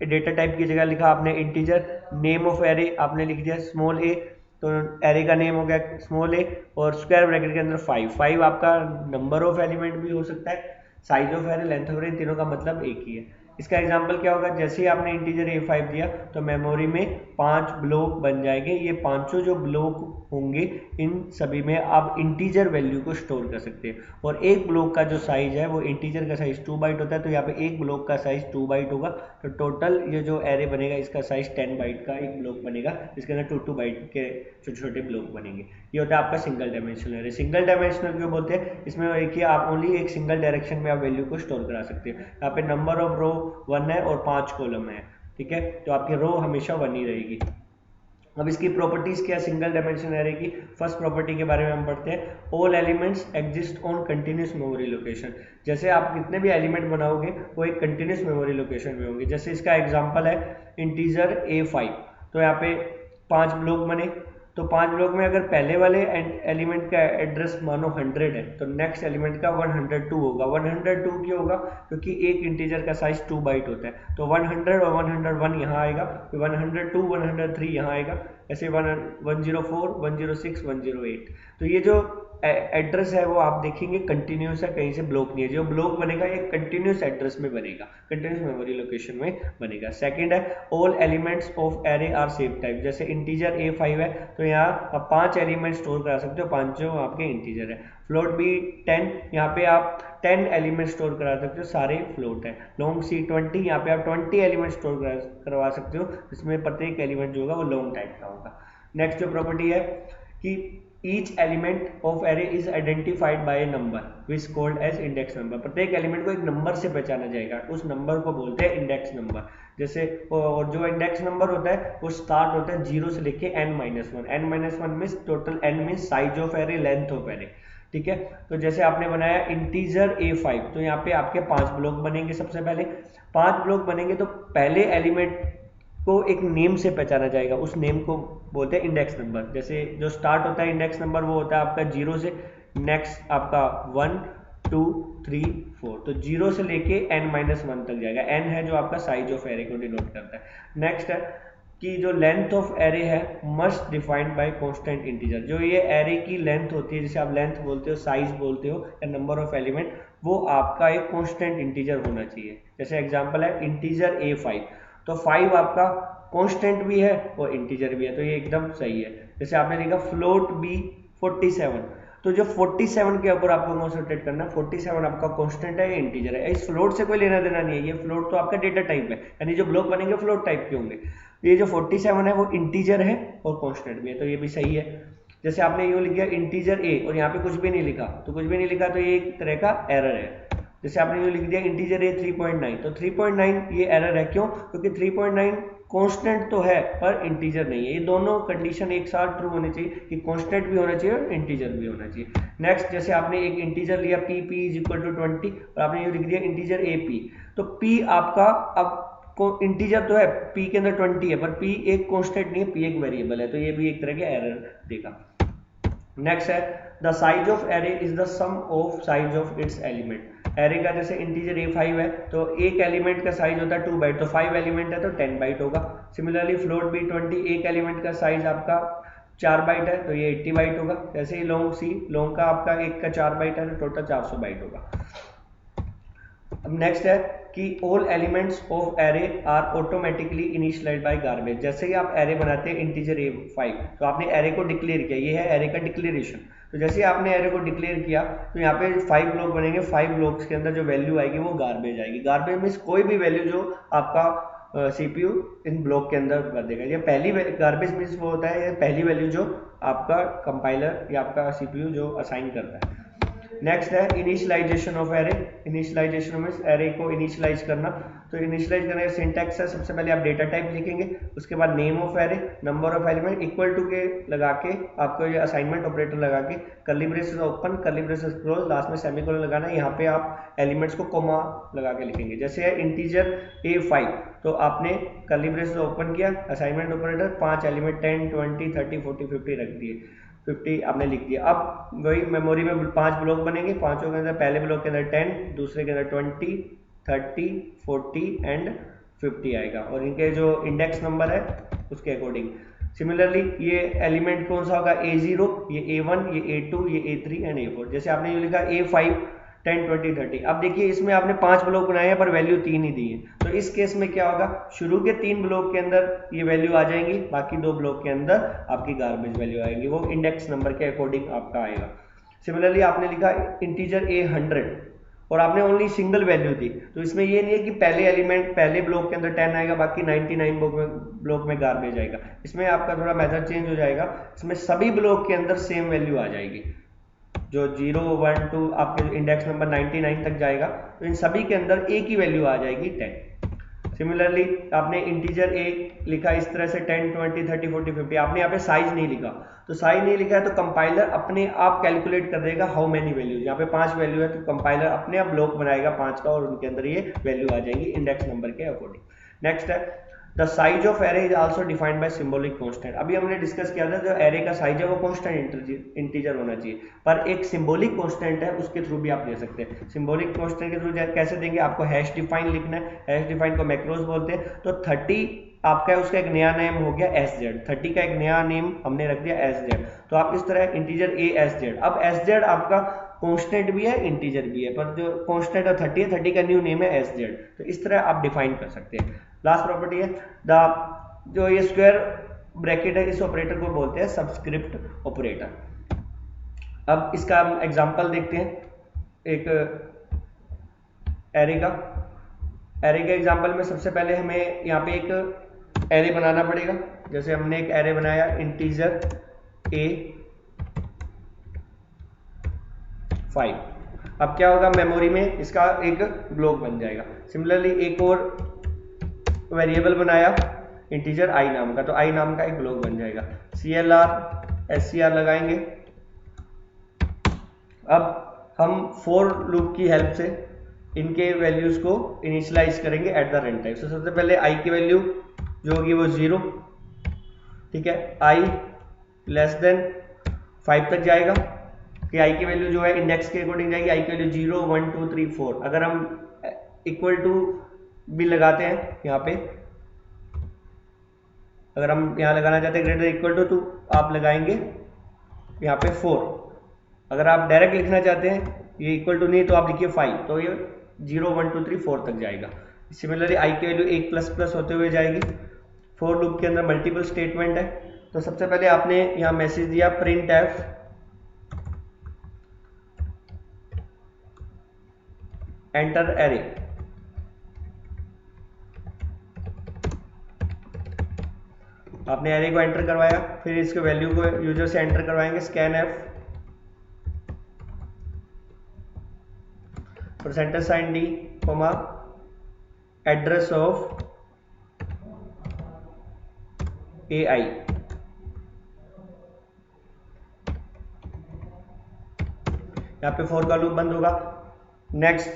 डेटा टाइप की जगह लिखा आपने इंटीजर, नेम ऑफ एरे आपने लिख दिया स्मॉल ए, तो एरे का नेम हो गया स्मॉल ए, और स्क्वायर ब्रैकेट के अंदर 5 आपका नंबर ऑफ एलिमेंट भी हो सकता है, size of array, length of array, तीनों का मतलब एक ही है। इसका एग्जांपल क्या होगा, जैसे ही आपने इंटीजर A5 दिया तो मेमोरी में 5 ब्लॉक बन जाएंगे। ये पांचों जो ब्लॉक होंगे इन सभी में आप इंटीजर वैल्यू को स्टोर कर सकते हैं। और एक ब्लॉक का जो साइज है वो इंटीजर का साइज 2 बाइट होता है, तो यहाँ पे एक ब्लॉक का साइज 2 बाइट होगा। तो टोटल ये जो एरे बनेगा इसका साइज 10 बाइट का एक ब्लॉक बनेगा, जिसके अंदर 2 बाइट के छोटे छोटे ब्लॉक बनेंगे। ये होता है आपका single dimensional array. Single dimensional क्यों बोलते हैं, इसमें एक ही आप ओनली एक सिंगल डायरेक्शन में आप वैल्यू को स्टोर करा सकते हैं। यहाँ पे नंबर ऑफ रो 1 है और 5 कॉलम है, ठीक है, तो आपकी रो हमेशा 1 ही रहेगी। अब इसकी प्रॉपर्टीज क्या है सिंगल डायमेंशन एरे की। फर्स्ट प्रॉपर्टी के बारे में हम पढ़ते हैं, all elements exist on continuous memory location. जैसे आप कितने भी एलिमेंट बनाओगे वो एक कंटिन्यूस मेमोरी लोकेशन में होंगे। जैसे इसका एग्जांपल है इंटीजर A5, तो यहाँ पे 5 ब्लॉक बने, तो 5 ब्लॉक में अगर पहले वाले एलिमेंट का एड्रेस मानो 100 है तो नेक्स्ट एलिमेंट का 102 होगा। 102 क्यों होगा, क्योंकि एक इंटीजर का साइज 2 बाइट होता है, तो 100 और 101 यहाँ आएगा, फिर 102 103 यहाँ आएगा, ऐसे 104 106 108। तो ये जो एड्रेस है वो आप देखेंगे कंटिन्यूस है, कहीं से ब्लॉक नहीं है। जो ब्लॉक बनेगा ये कंटिन्यूस एड्रेस में बनेगा, कंटिन्यूस मेमोरी लोकेशन में बनेगा। सेकंड है, all elements of array are same type. जैसे इंटीजर A5 है तो यहाँ आप 5 एलिमेंट स्टोर करा सकते हो, 5 जो आपके इंटीजर है। फ्लोट भी 10, यहाँ पे आप 10 एलिमेंट स्टोर करा सकते हो, सारे फ्लोट है। लॉन्ग C20, यहाँ पे आप 20 एलिमेंट स्टोर करवा सकते हो, जिसमें प्रत्येक एलिमेंट जो होगा वो लॉन्ग टाइप का होगा। नेक्स्ट जो प्रॉपर्टी है कि each element of array is identified by a number which is called as index number। प्रत्येक एलिमेंट को एक नंबर से पहचाना जाएगा, उस नंबर को बोलते हैं इंडेक्स नंबर। जैसे और जो इंडेक्स नंबर होता है वो स्टार्ट होता है 0 से लेके n-1। n-1 means total, n means size of array, length of array, ठीक है। तो जैसे आपने बनाया इंटीजर A5, तो यहाँ पे आपके 5 ब्लॉक बनेंगे। सबसे पहले 5 ब्लॉक बनेंगे तो पहले एलिमेंट को एक नेम से पहचाना जाएगा, उस नेम को बोलते हैं इंडेक्स नंबर। जैसे जो स्टार्ट होता है इंडेक्स नंबर वो होता है आपका 0 से, नेक्स्ट आपका 1 2 3 4, तो 0 से लेके n-1 तक जाएगा। n है जो आपका साइज ऑफ एरे को डिनोट करता है। नेक्स्ट है कि जो लेंथ ऑफ एरे है must defined by constant integer. जो ये एरे की लेंथ होती है, जिसे आप लेंथ बोलते हो, साइज बोलते हो या नंबर ऑफ एलिमेंट, वो आपका एक कांस्टेंट इंटीजर होना चाहिए। जैसे एग्जांपल है इंटीजर A5, तो 5 आपका कांस्टेंट भी है और इंटीजर भी है, तो ये एकदम सही है। जैसे आपने लिखा फ्लोट B 47, तो जो 47 के ऊपर आपको कॉन्सेंट्रेट करना है, 47 आपका कांस्टेंट है या इंटीजर है। इस फ्लोट से कोई लेना देना नहीं है, ये फ्लोट तो आपका डेटा टाइप है, यानी जो ब्लॉक बनेंगे फ्लोट टाइप के होंगे। ये जो 47 है वो इंटीजर है और कांस्टेंट भी है, तो ये भी सही है। जैसे आपने यूं लिख दिया इंटीजर A और यहाँ पे कुछ भी नहीं लिखा, तो कुछ भी नहीं लिखा तो ये एक तरह का एरर है। जैसे आपने यूं लिख दिया इंटीजर A 3.9, तो 3.9 ये एरर है, क्यों, क्योंकि 3.9 कांस्टेंट तो है पर इंटीजर नहीं है। ये दोनों कंडीशन एक साथ ट्रू होनी चाहिए कि कांस्टेंट भी होना चाहिए और इंटीजर भी होना चाहिए। नेक्स्ट, जैसे आपने एक इंटीजर लिया P = 20 और आपने यूं लिख दिया इंटीजर AP, तो P आपका अब इंटीजर तो है, P के अंदर 20 है पर P एक कांस्टेंट नहीं है, P एक वेरिएबल है, तो ये भी एक तरह का एरर देगा। नेक्स्ट है the size of array is the sum of size of its element. Array का जैसे इंटीजर A5 है तो एक एलिमेंट का साइज होता है 2 बाइट, तो 5 एलिमेंट है तो 10 बाइट होगा। सिमिलरली फ्लोट भी 20, एक एलिमेंट का साइज आपका 4 बाइट है तो ये 80 बाइट होगा। जैसे ही लॉन्ग C, लॉन्ग का आपका एक का 4 बाइट है तो टोटल 400 बाइट होगा। अब नेक्स्ट है कि all elements of array are automatically initialised by garbage. जैसे ही आप एरे बनाते हैं इंटीजर A5, तो आपने एरे को डिक्लेयर किया, ये है एरे का डिक्लेरेशन। तो जैसे ही आपने एरे को डिक्लेयर किया तो यहाँ पे 5 ब्लॉक बनेंगे, 5 ब्लॉक्स के अंदर जो वैल्यू आएगी वो गार्बेज आएगी। गार्बेज मीन्स कोई भी वैल्यू जो आपका CPU इन ब्लॉक के अंदर भर देगा। ये पहली गार्बेज मीन्स वो होता है, ये पहली वैल्यू जो आपका कंपाइलर या आपका CPU जो असाइन करता है। नेक्स्ट है initialisation of array. Initialisation means array को इनिशियलाइज करना। तो इनिशियलाइज करने का सिंटैक्स है, सबसे पहले आप डेटा टाइप लिखेंगे, उसके बाद name of array, number of element equal to के लगा के आपको ये असाइनमेंट ऑपरेटर लगा के curly braces open curly braces close, last में सेमीकोलन लगाना है। यहाँ पे आप एलिमेंट्स को कॉमा लगा के लिखेंगे। जैसे है इंटीजर A5, तो आपने कर्ली ब्रेसेस ओपन किया, असाइनमेंट ऑपरेटर 5 एलिमेंट 10 20 30 40 50 रख दिए, 50 आपने लिख दिया। अब वही मेमोरी में 5 ब्लॉक बनेंगे, पांचों के अंदर पहले ब्लॉक के अंदर 10, दूसरे के अंदर 20 30 40 एंड 50 आएगा और इनके जो इंडेक्स नंबर है उसके अकॉर्डिंग। सिमिलरली ये एलिमेंट कौन सा होगा, A0, ये A1, ये A2, ये A3 एंड A4। जैसे आपने ये लिखा A5 10 20 30। अब देखिए इसमें आपने 5 ब्लॉक बनाए हैं पर वैल्यू 3 ही दी है, तो इस केस में क्या होगा, शुरू के 3 ब्लॉक के अंदर ये वैल्यू आ जाएंगी, बाकी 2 ब्लॉक के अंदर आपकी गार्बेज वैल्यू आएगी, वो इंडेक्स नंबर के अकॉर्डिंग आपका आएगा। सिमिलरली आपने लिखा इंटीजर ए 100 और आपने ओनली सिंगल वैल्यू दी, तो इसमें ये नहीं है कि पहले एलिमेंट पहले ब्लॉक के अंदर 10 आएगा, बाकी 99 ब्लॉक में गार्बेज आएगा। इसमें आपका थोड़ा मेथड चेंज हो जाएगा, इसमें सभी ब्लॉक के अंदर सेम वैल्यू आ जाएगी, जो 0 1 2 आपके इंडेक्स नंबर 99 तक जाएगा, तो इन सभी के अंदर एक ही वैल्यू आ जाएगी 10। सिमिलरली आपने इंटीजर ए लिखा इस तरह से 10 20 30 40 50, आपने यहाँ पे साइज नहीं लिखा, तो साइज नहीं लिखा है तो कंपाइलर अपने आप कैलकुलेट कर देगा हाउ मेनी वैल्यूज, यहाँ पे 5 वैल्यू है तो कंपाइलर अपने आप ब्लॉक बनाएगा 5 का और उनके अंदर ये वैल्यू आ जाएंगी इंडेक्स नंबर के अकॉर्डिंग। नेक्स्ट है the size of array is also defined by symbolic constant. अभी हमने डिस्कस किया था जो एरे का साइज है वो कांस्टेंट इंटीजर होना चाहिए, पर एक सिंबॉलिक कांस्टेंट है उसके थ्रू भी आप दे सकते हैं। सिंबॉलिक कांस्टेंट के थ्रू कैसे देंगे, आपको हैश डिफाइन लिखना है, हैश डिफाइन को मैक्रोस बोलते हैं, तो 30 आपका उसका एक नया नेम हो गया SZ, 30 का एक नया नेम हमने रख दिया SZ, तो आप इस तरह इंटीजर A SZ, अब SZ आपका कांस्टेंट भी है इंटीजर भी है, पर जो कांस्टेंट है 30 है, 30 का न्यू नेम है SZ, तो इस तरह आप डिफाइन कर सकते हैं। लास्ट प्रॉपर्टी है जो ये स्क्वायर ब्रैकेट है, इस ऑपरेटर को बोलते हैं सबस्क्रिप्ट ऑपरेटर। अब इसका हम एग्जांपल देखते हैं एक एरे के एग्जांपल में सबसे पहले हमें यहाँ पे एक एरे बनाना पड़ेगा। जैसे हमने एक एरे बनाया इंटीजर A 5, अब क्या होगा, मेमोरी में इसका एक ब्लॉक बन जाएगा। सिमिलरली एक और वेरिएबल बनाया इंटीजर I नाम का, तो I नाम का एक ब्लॉक बन जाएगा। CLR SCR लगाएंगे। अब हम फॉर लूप की हेल्प से इनके वैल्यूज को इनिशियलाइज करेंगे एट द रन टाइम। सबसे पहले I की वैल्यू जो होगी वो 0, ठीक है, I लेस देन 5 तक जाएगा कि I की वैल्यू जो है इंडेक्स के अकॉर्डिंग जाएगी। I की वैल्यू 0 1 2 3 4, अगर हम इक्वल टू भी लगाते हैं यहाँ पे, अगर हम यहाँ लगाना चाहते हैं ग्रेटर इक्वल टू, तो आप लगाएंगे यहाँ पे 4। अगर आप डायरेक्ट लिखना चाहते हैं ये इक्वल टू नहीं तो आप लिखिए 5, तो ये 0 1 2 3 4 तक जाएगा। सिमिलरली I की वैल्यू 1 प्लस प्लस होते हुए जाएगी। फॉर लूप के अंदर मल्टीपल स्टेटमेंट है, तो सबसे पहले आपने यहाँ मैसेज दिया प्रिंट एफ एंटर एरे, आपने एरे को एंटर करवाया, फिर इसके वैल्यू को यूजर से एंटर करवाएंगे scan f %d comma address of AI, यहाँ पे फॉर का लूप बंद होगा। नेक्स्ट,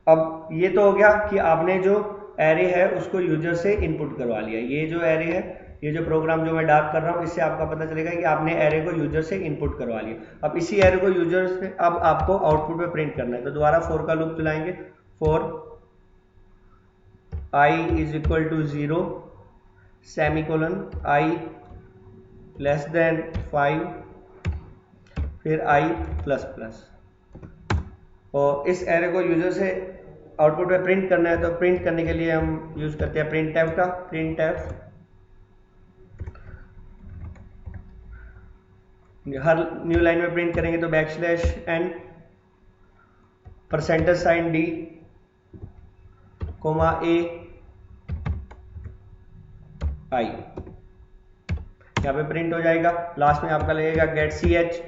अब ये तो हो गया कि आपने जो एरे है उसको यूजर से इनपुट करवा लिया। ये जो एरे है, ये जो प्रोग्राम जो मैं डार्क कर रहा हूँ, इससे आपका पता चलेगा कि आपने एरे को यूजर से इनपुट करवा लिया। अब इसी एरे को यूजर से अब आपको आउटपुट पे प्रिंट करना है, तो दोबारा फॉर का लूप चलाएंगे। For I is equal to 0 semicolon I less than 5 फिर I प्लस प्लस, और इस एरे को यूजर से आउटपुट पे प्रिंट करना है, तो प्रिंट करने के लिए हम यूज करते हैं प्रिंट एफ का। प्रिंट एफ हर न्यू लाइन में प्रिंट करेंगे तो \n %d comma A I, यहाँ पे प्रिंट हो जाएगा। लास्ट में आपका लगेगा गेट ch,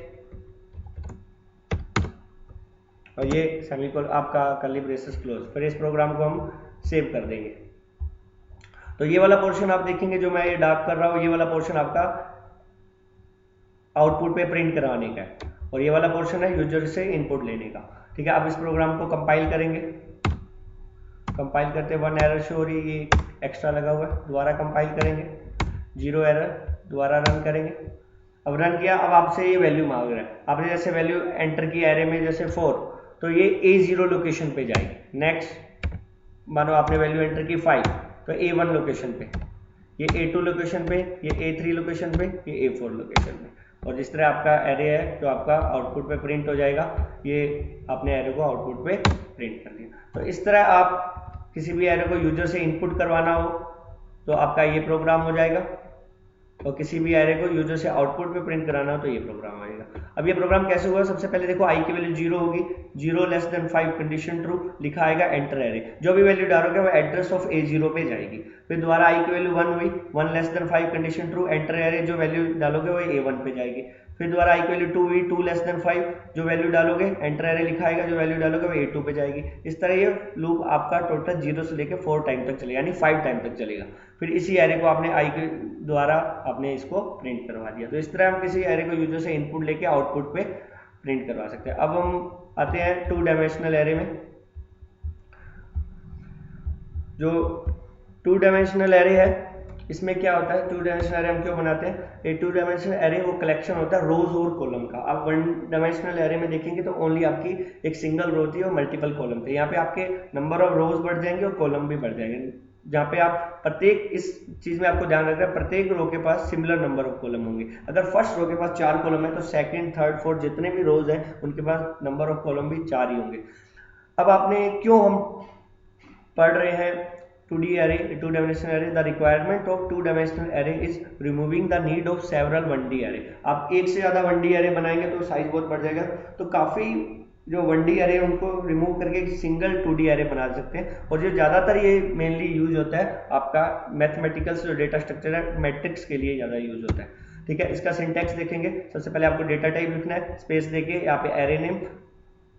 और ये सेमीकोलन आपका कर्ली ब्रेसेस क्लोज। फिर इस प्रोग्राम को हम सेव कर देंगे। तो ये वाला पोर्शन आप देखेंगे जो मैं ये डार्क कर रहा हूँ, ये वाला पोर्शन आपका आउटपुट पे प्रिंट कराने का है, और ये वाला पोर्शन है यूजर से इनपुट लेने का। ठीक है, अब इस प्रोग्राम को कंपाइल करेंगे। कंपाइल करते 1 एरर शो हो रही है, ये एक्स्ट्रा लगा हुआ है, दोबारा कंपाइल करेंगे, 0 एरर, दोबारा रन करेंगे। अब रन किया, अब आपसे ये वैल्यू मांग रहा है। आपने जैसे वैल्यू एंटर की एरे में जैसे 4, तो ये A0 लोकेशन पे जाएगी। नेक्स्ट, मानो आपने वैल्यू एंटर की 5, तो A1 लोकेशन पे, ये A2 लोकेशन पे, ये A3 लोकेशन पे, ये A4 लोकेशन पे। और जिस तरह आपका एरे है जो आपका आउटपुट पे प्रिंट हो जाएगा, ये आपने एरे को आउटपुट पे प्रिंट कर दिया। तो इस तरह आप किसी भी एरे को यूजर से इनपुट करवाना हो तो आपका ये प्रोग्राम हो जाएगा, और किसी भी एरे को यूजर से आउटपुट पे प्रिंट कराना हो तो ये प्रोग्राम आएगा। अब ये प्रोग्राम कैसे हुआ, सबसे पहले देखो आई की वैल्यू 0 होगी, 0 लेस देन 5 कंडीशन ट्रू, लिखा आएगा एंटर एरे, जो भी वैल्यू डालोगे वो एड्रेस ऑफ A0 पे जाएगी। फिर दोबारा आई की वैल्यू 1 हुई, 1 less than 5 condition true, enter array, जो वैल्यू डालोगे वो A1 पे जाएगी। फिर दोबारा आई की वैल्यू 2 हुई, 2 लेस देन 5, जो वैल्यू डालोगे एंटर एरे लिखा आएगा, जो वैल्यू डालोगे वो A2 पे जाएगी। इस तरह ये लूप आपका टोटल 0 से लेकर 4 टाइम तक चलेगा, यानी 5 टाइम तक चलेगा। फिर इसी एरे को आपने आई के द्वारा आपने इसको प्रिंट करवा दिया। तो इस तरह हम किसी एरे को यूजर से इनपुट लेके आउटपुट पे प्रिंट करवा सकते हैं। अब हम आते हैं 2 डायमेंशनल एरे में। जो 2 डायमेंशनल एरे है इसमें क्या होता है, 2 डायमेंशनल एरे हम क्यों बनाते हैं, ये 2 डायमेंशनल एरे वो कलेक्शन होता है रोज और कॉलम का। आप 1 डायमेंशनल एरे में देखेंगे तो ओनली आपकी एक सिंगल रो थी और मल्टीपल कॉलम थे। यहाँ पे आपके नंबर ऑफ रोज बढ़ जाएंगे और कॉलम भी बढ़ जाएंगे, जहाँ पे आप प्रत्येक, इस चीज में आपको ध्यान रखना है, प्रत्येक रो के पास सिमिलर नंबर ऑफ कॉलम होंगे। अगर फर्स्ट रो के पास 4 कॉलम है तो सेकंड, थर्ड, फोर्थ जितने भी रोज हैं उनके पास नंबर ऑफ कॉलम भी 4 ही होंगे। अब आपने क्यों हम पढ़ रहे हैं 2D array, 2 dimensional array, the requirement of 2 dimensional array is removing the need of several 1D array। आप एक से ज्यादा 1D array बनाएंगे तो साइज बहुत बढ़ जाएगा, तो काफी जो 1D array है उनको रिमूव करके एक सिंगल 2D array बना सकते हैं। और जो ज्यादातर ये मेनली यूज होता है आपका मैथमेटिकल जो डेटा स्ट्रक्चर है, मैट्रिक्स के लिए ज्यादा यूज होता है। ठीक है, इसका सिंटैक्स देखेंगे। सबसे पहले आपको डेटा टाइप लिखना है, स्पेस देके यहाँ पे एरे नेम,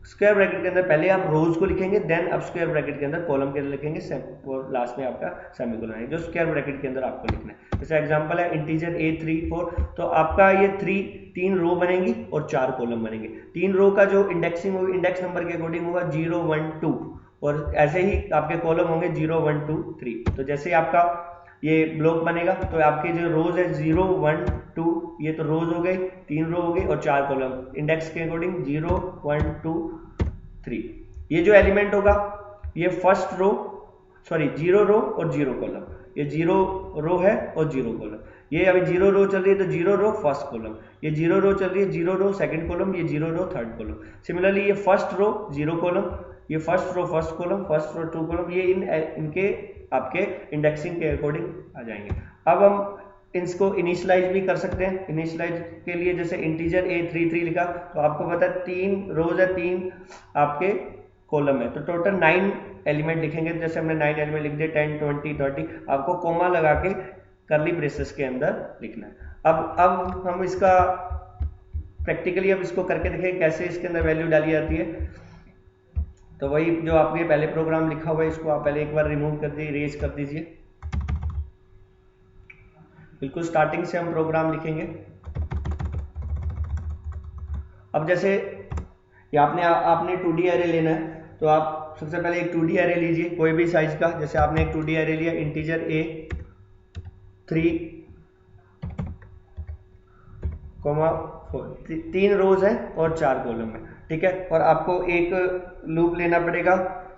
स्क्वायर ब्रैकेट के अंदर पहले आप रोज को लिखेंगे, देन आप स्क्वायर ब्रैकेट के अंदर कॉलम के अंदर लिखेंगे, और लास्ट में आपका सेमीकोलन है जो स्क्वायर ब्रैकेट के अंदर आपको लिखना है। जैसे एग्जांपल है इंटीजर A 3 4, तो आपका ये 3 रो बनेंगी और 4 कॉलम बनेंगे। 3 रो का जो इंडेक्सिंग होगी, इंडेक्स नंबर के अकॉर्डिंग होगा 0 1 2, और ऐसे ही आपके कॉलम होंगे 0 1 2 3। तो जैसे आपका ये ब्लॉक बनेगा तो आपके जो रोज है 0 1 2, ये तो रोज हो गए, 3 रो हो गई और 4 कॉलम इंडेक्स के अकॉर्डिंग 0 1 2 3। ये जो एलिमेंट होगा ये फर्स्ट रो, सॉरी 0 रो और 0 कॉलम, ये 0 रो है और 0 कॉलम। ये अभी 0 रो चल रही है तो 0 रो फर्स्ट कॉलम, ये 0 रो चल रही है 0 रो सेकंड कॉलम, ये 0 रो थर्ड कॉलम। सिमिलरली ये फर्स्ट रो 0 कॉलम, ये first row first column, first row 2 column, ये इनके आपके इंडेक्सिंग के अकॉर्डिंग आ जाएंगे। अब हम इसको इनिशियलाइज भी कर सकते हैं। इनिशियलाइज के लिए जैसे इंटीजर A 3 3 लिखा तो आपको पता है 3 रोज है, 3 आपके कॉलम है, तो टोटल 9 एलिमेंट लिखेंगे। जैसे हमने 9 एलिमेंट लिख दिए 10 20 30, आपको कोमा लगा के करली ब्रेसेस के अंदर लिखना है। अब हम इसका प्रैक्टिकली अब इसको करके देखें कैसे इसके अंदर वैल्यू डाली जाती है। तो वही जो आपके पहले प्रोग्राम लिखा हुआ है इसको आप पहले एक बार रिमूव कर दीजिए, इरेज कर दीजिए। बिल्कुल स्टार्टिंग से हम प्रोग्राम लिखेंगे। अब जैसे ये आपने 2D एरे लेना है तो आप सबसे पहले एक 2D एरे लीजिए कोई भी साइज का। जैसे आपने एक 2D एरे लिया इंटीजर A 3 4, 3 रोज है और 4 कॉलम है। ठीक है, और आपको एक लूप लेना पड़ेगा,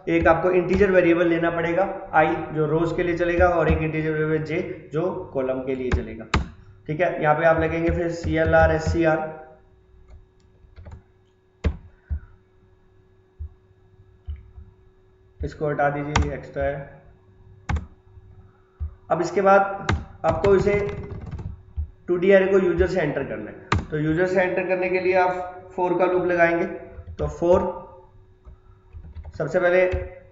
एक आपको इंटीजर वेरिएबल लेना पड़ेगा I जो रोज के लिए चलेगा, और एक इंटीजर वेरिएबल J जो कॉलम के लिए चलेगा। ठीक है, यहाँ पे आप लगेंगे फिर CLR SCR, इसको हटा दीजिए, एक्स्ट्रा है। अब इसके बाद आपको इसे 2D एरे को यूजर से एंटर करना है, तो यूजर से एंटर करने के लिए आप 4 का लूप लगाएंगे। तो 4 सबसे पहले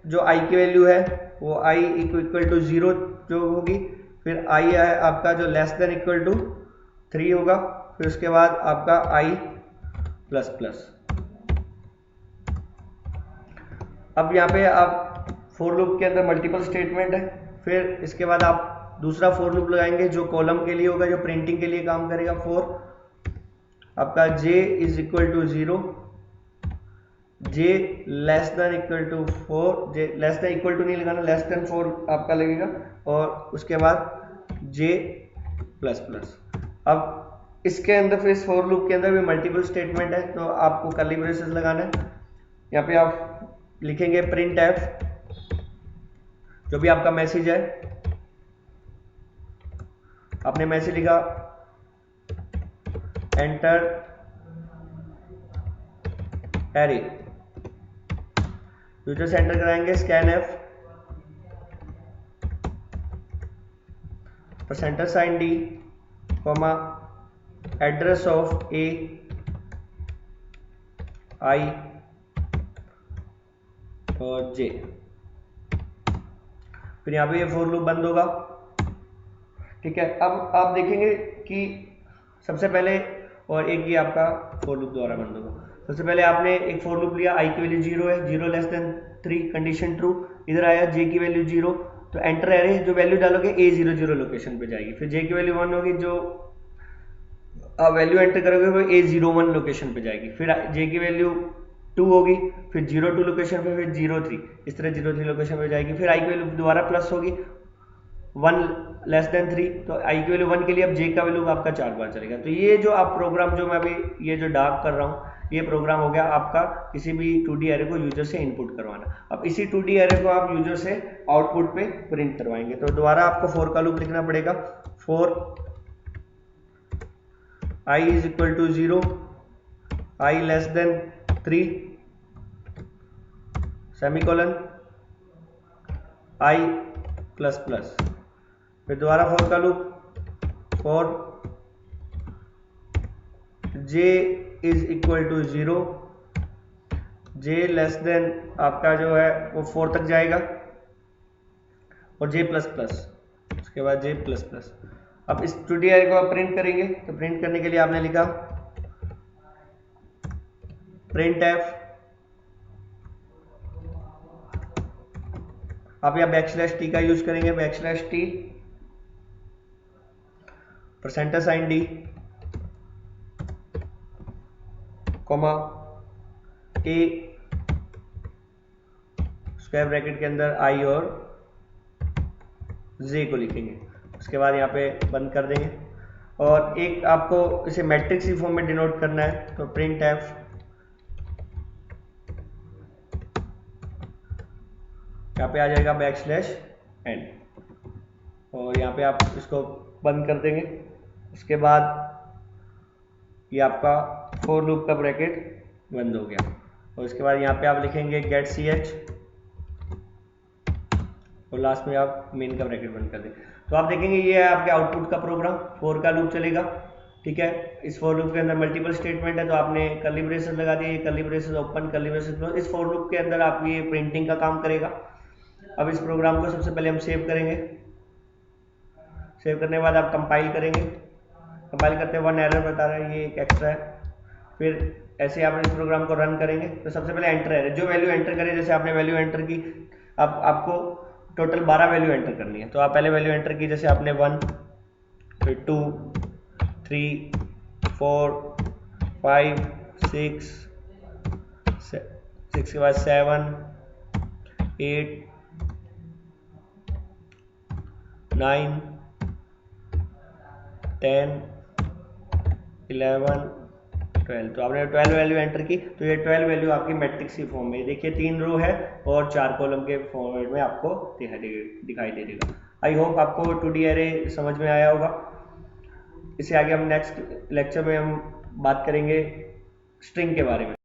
जो I की वैल्यू है वो I इक्वल टू 0 जो होगी, फिर I है आपका जो लेस देन इक्वल टू 3 होगा, फिर उसके बाद आपका I प्लस प्लस। अब यहाँ पे आप फॉर लूप के अंदर मल्टीपल स्टेटमेंट है, फिर इसके बाद आप दूसरा फॉर लूप लगाएंगे जो कॉलम के लिए होगा, जो प्रिंटिंग के लिए काम करेगा। 4 आपका J is equal to 0, J less than equal to 4, J less than equal to नहीं लगाना, लेस देन 4 आपका लगेगा, और उसके बाद J प्लस प्लस। अब इसके अंदर फिर इस फॉर लूप के अंदर भी मल्टीपल स्टेटमेंट है, तो आपको कर्ली ब्रेसेस लगाना है। यहाँ पे आप लिखेंगे प्रिंट एफ, जो भी आपका मैसेज है, आपने मैसेज लिखा एंटर एरे, यूजर से एंटर कराएंगे scanf percentage sign d comma address of a i और जे। फिर यहाँ पे ये फॉर लूप बंद होगा। ठीक है, अब आप देखेंगे कि सबसे पहले, और एक ये आपका फॉर लूप द्वारा बंद होगा। सबसे पहले आपने एक फॉर लूप लिया, आई की वैल्यू 0 है, 0 लेस देन 3 कंडीशन ट्रू, इधर आया जे की वैल्यू 0, तो एंटर एरे जो वैल्यू डालोगे A00 लोकेशन पे जाएगी। फिर जे की वैल्यू 1 होगी, जो आप वैल्यू एंटर करोगे वो A01 लोकेशन पे जाएगी। फिर जे की वैल्यू 2 होगी, फिर 02 लोकेशन पे, फिर 03, इस तरह 03 लोकेशन पे जाएगी। फिर आई की वैल्यू दोबारा प्लस होगी 1 लेस देन 3, तो आई की वैल्यू 1 के लिए अब जे का वैल्यू आपका 4 बार चलेगा। तो ये जो आप प्रोग्राम जो मैं अभी ये जो डार्क कर रहा हूँ, ये प्रोग्राम हो गया आपका किसी भी 2D एरे को यूजर से इनपुट करवाना। अब इसी 2D एरे को आप यूजर से आउटपुट पे प्रिंट करवाएंगे। तो दोबारा आपको फॉर का लूप लिखना पड़ेगा, for i is equal to 0, i less than 3 semicolon i plus plus. फिर दोबारा फॉर का loop, for j is equal to 0, j less than आपका जो है वो 4 तक जाएगा, और j प्लस प्लस, उसके बाद j प्लस प्लस। अब इस 2D एरे को आप प्रिंट करेंगे, तो प्रिंट करने के लिए आपने लिखा प्रिंट एफ, आप यहाँ \t का यूज करेंगे, \t percentage sign d comma a square bracket के अंदर आई और जे को लिखेंगे। उसके बाद यहाँ पे बंद कर देंगे। और एक आपको इसे मैट्रिक्स की फॉर्म में डिनोट करना है, तो प्रिंट एफ यहाँ पे आ जाएगा \n, और यहाँ पे आप इसको बंद कर देंगे। उसके बाद ये आपका फॉर लूप का ब्रैकेट बंद हो गया, और उसके बाद यहाँ पे आप लिखेंगे गेट ch, और लास्ट में आप मेन का ब्रैकेट बंद कर दें। तो आप देखेंगे ये है आपके आउटपुट का प्रोग्राम, फॉर का लूप चलेगा। ठीक है, इस फॉर लूप के अंदर मल्टीपल स्टेटमेंट है, तो आपने कर्ली ब्रेसेस लगा दिए, curly braces open, curly braces close. इस फॉर लूप के अंदर आप ये प्रिंटिंग का काम करेगा। अब इस प्रोग्राम को सबसे पहले हम सेव करेंगे। सेव करने के बाद आप कंपाइल करेंगे, कंपाइल करते हुए 1 एरर बता रहा है, ये एक एक्स्ट्रा है। फिर ऐसे आप इस प्रोग्राम को रन करेंगे, तो सबसे पहले एंटर एरे, जो वैल्यू एंटर करें, जैसे आपने वैल्यू एंटर की, अब आपको टोटल 12 वैल्यू एंटर करनी है। तो आप पहले वैल्यू एंटर की, जैसे आपने 1, फिर 2, 3, 4, 5, 6 के बाद 7, 8, 9, 10, 11, 12। तो आपने 12 वैल्यू एंटर की, तो ये 12 वैल्यू आपकी मैट्रिक्स की फॉर्म में, देखिए 3 रो है और 4 कॉलम के फॉर्मेट में आपको दिखाई दे देगा। आई होप आपको 2D एरे समझ में आया होगा। इससे आगे हम नेक्स्ट लेक्चर में हम बात करेंगे स्ट्रिंग के बारे में।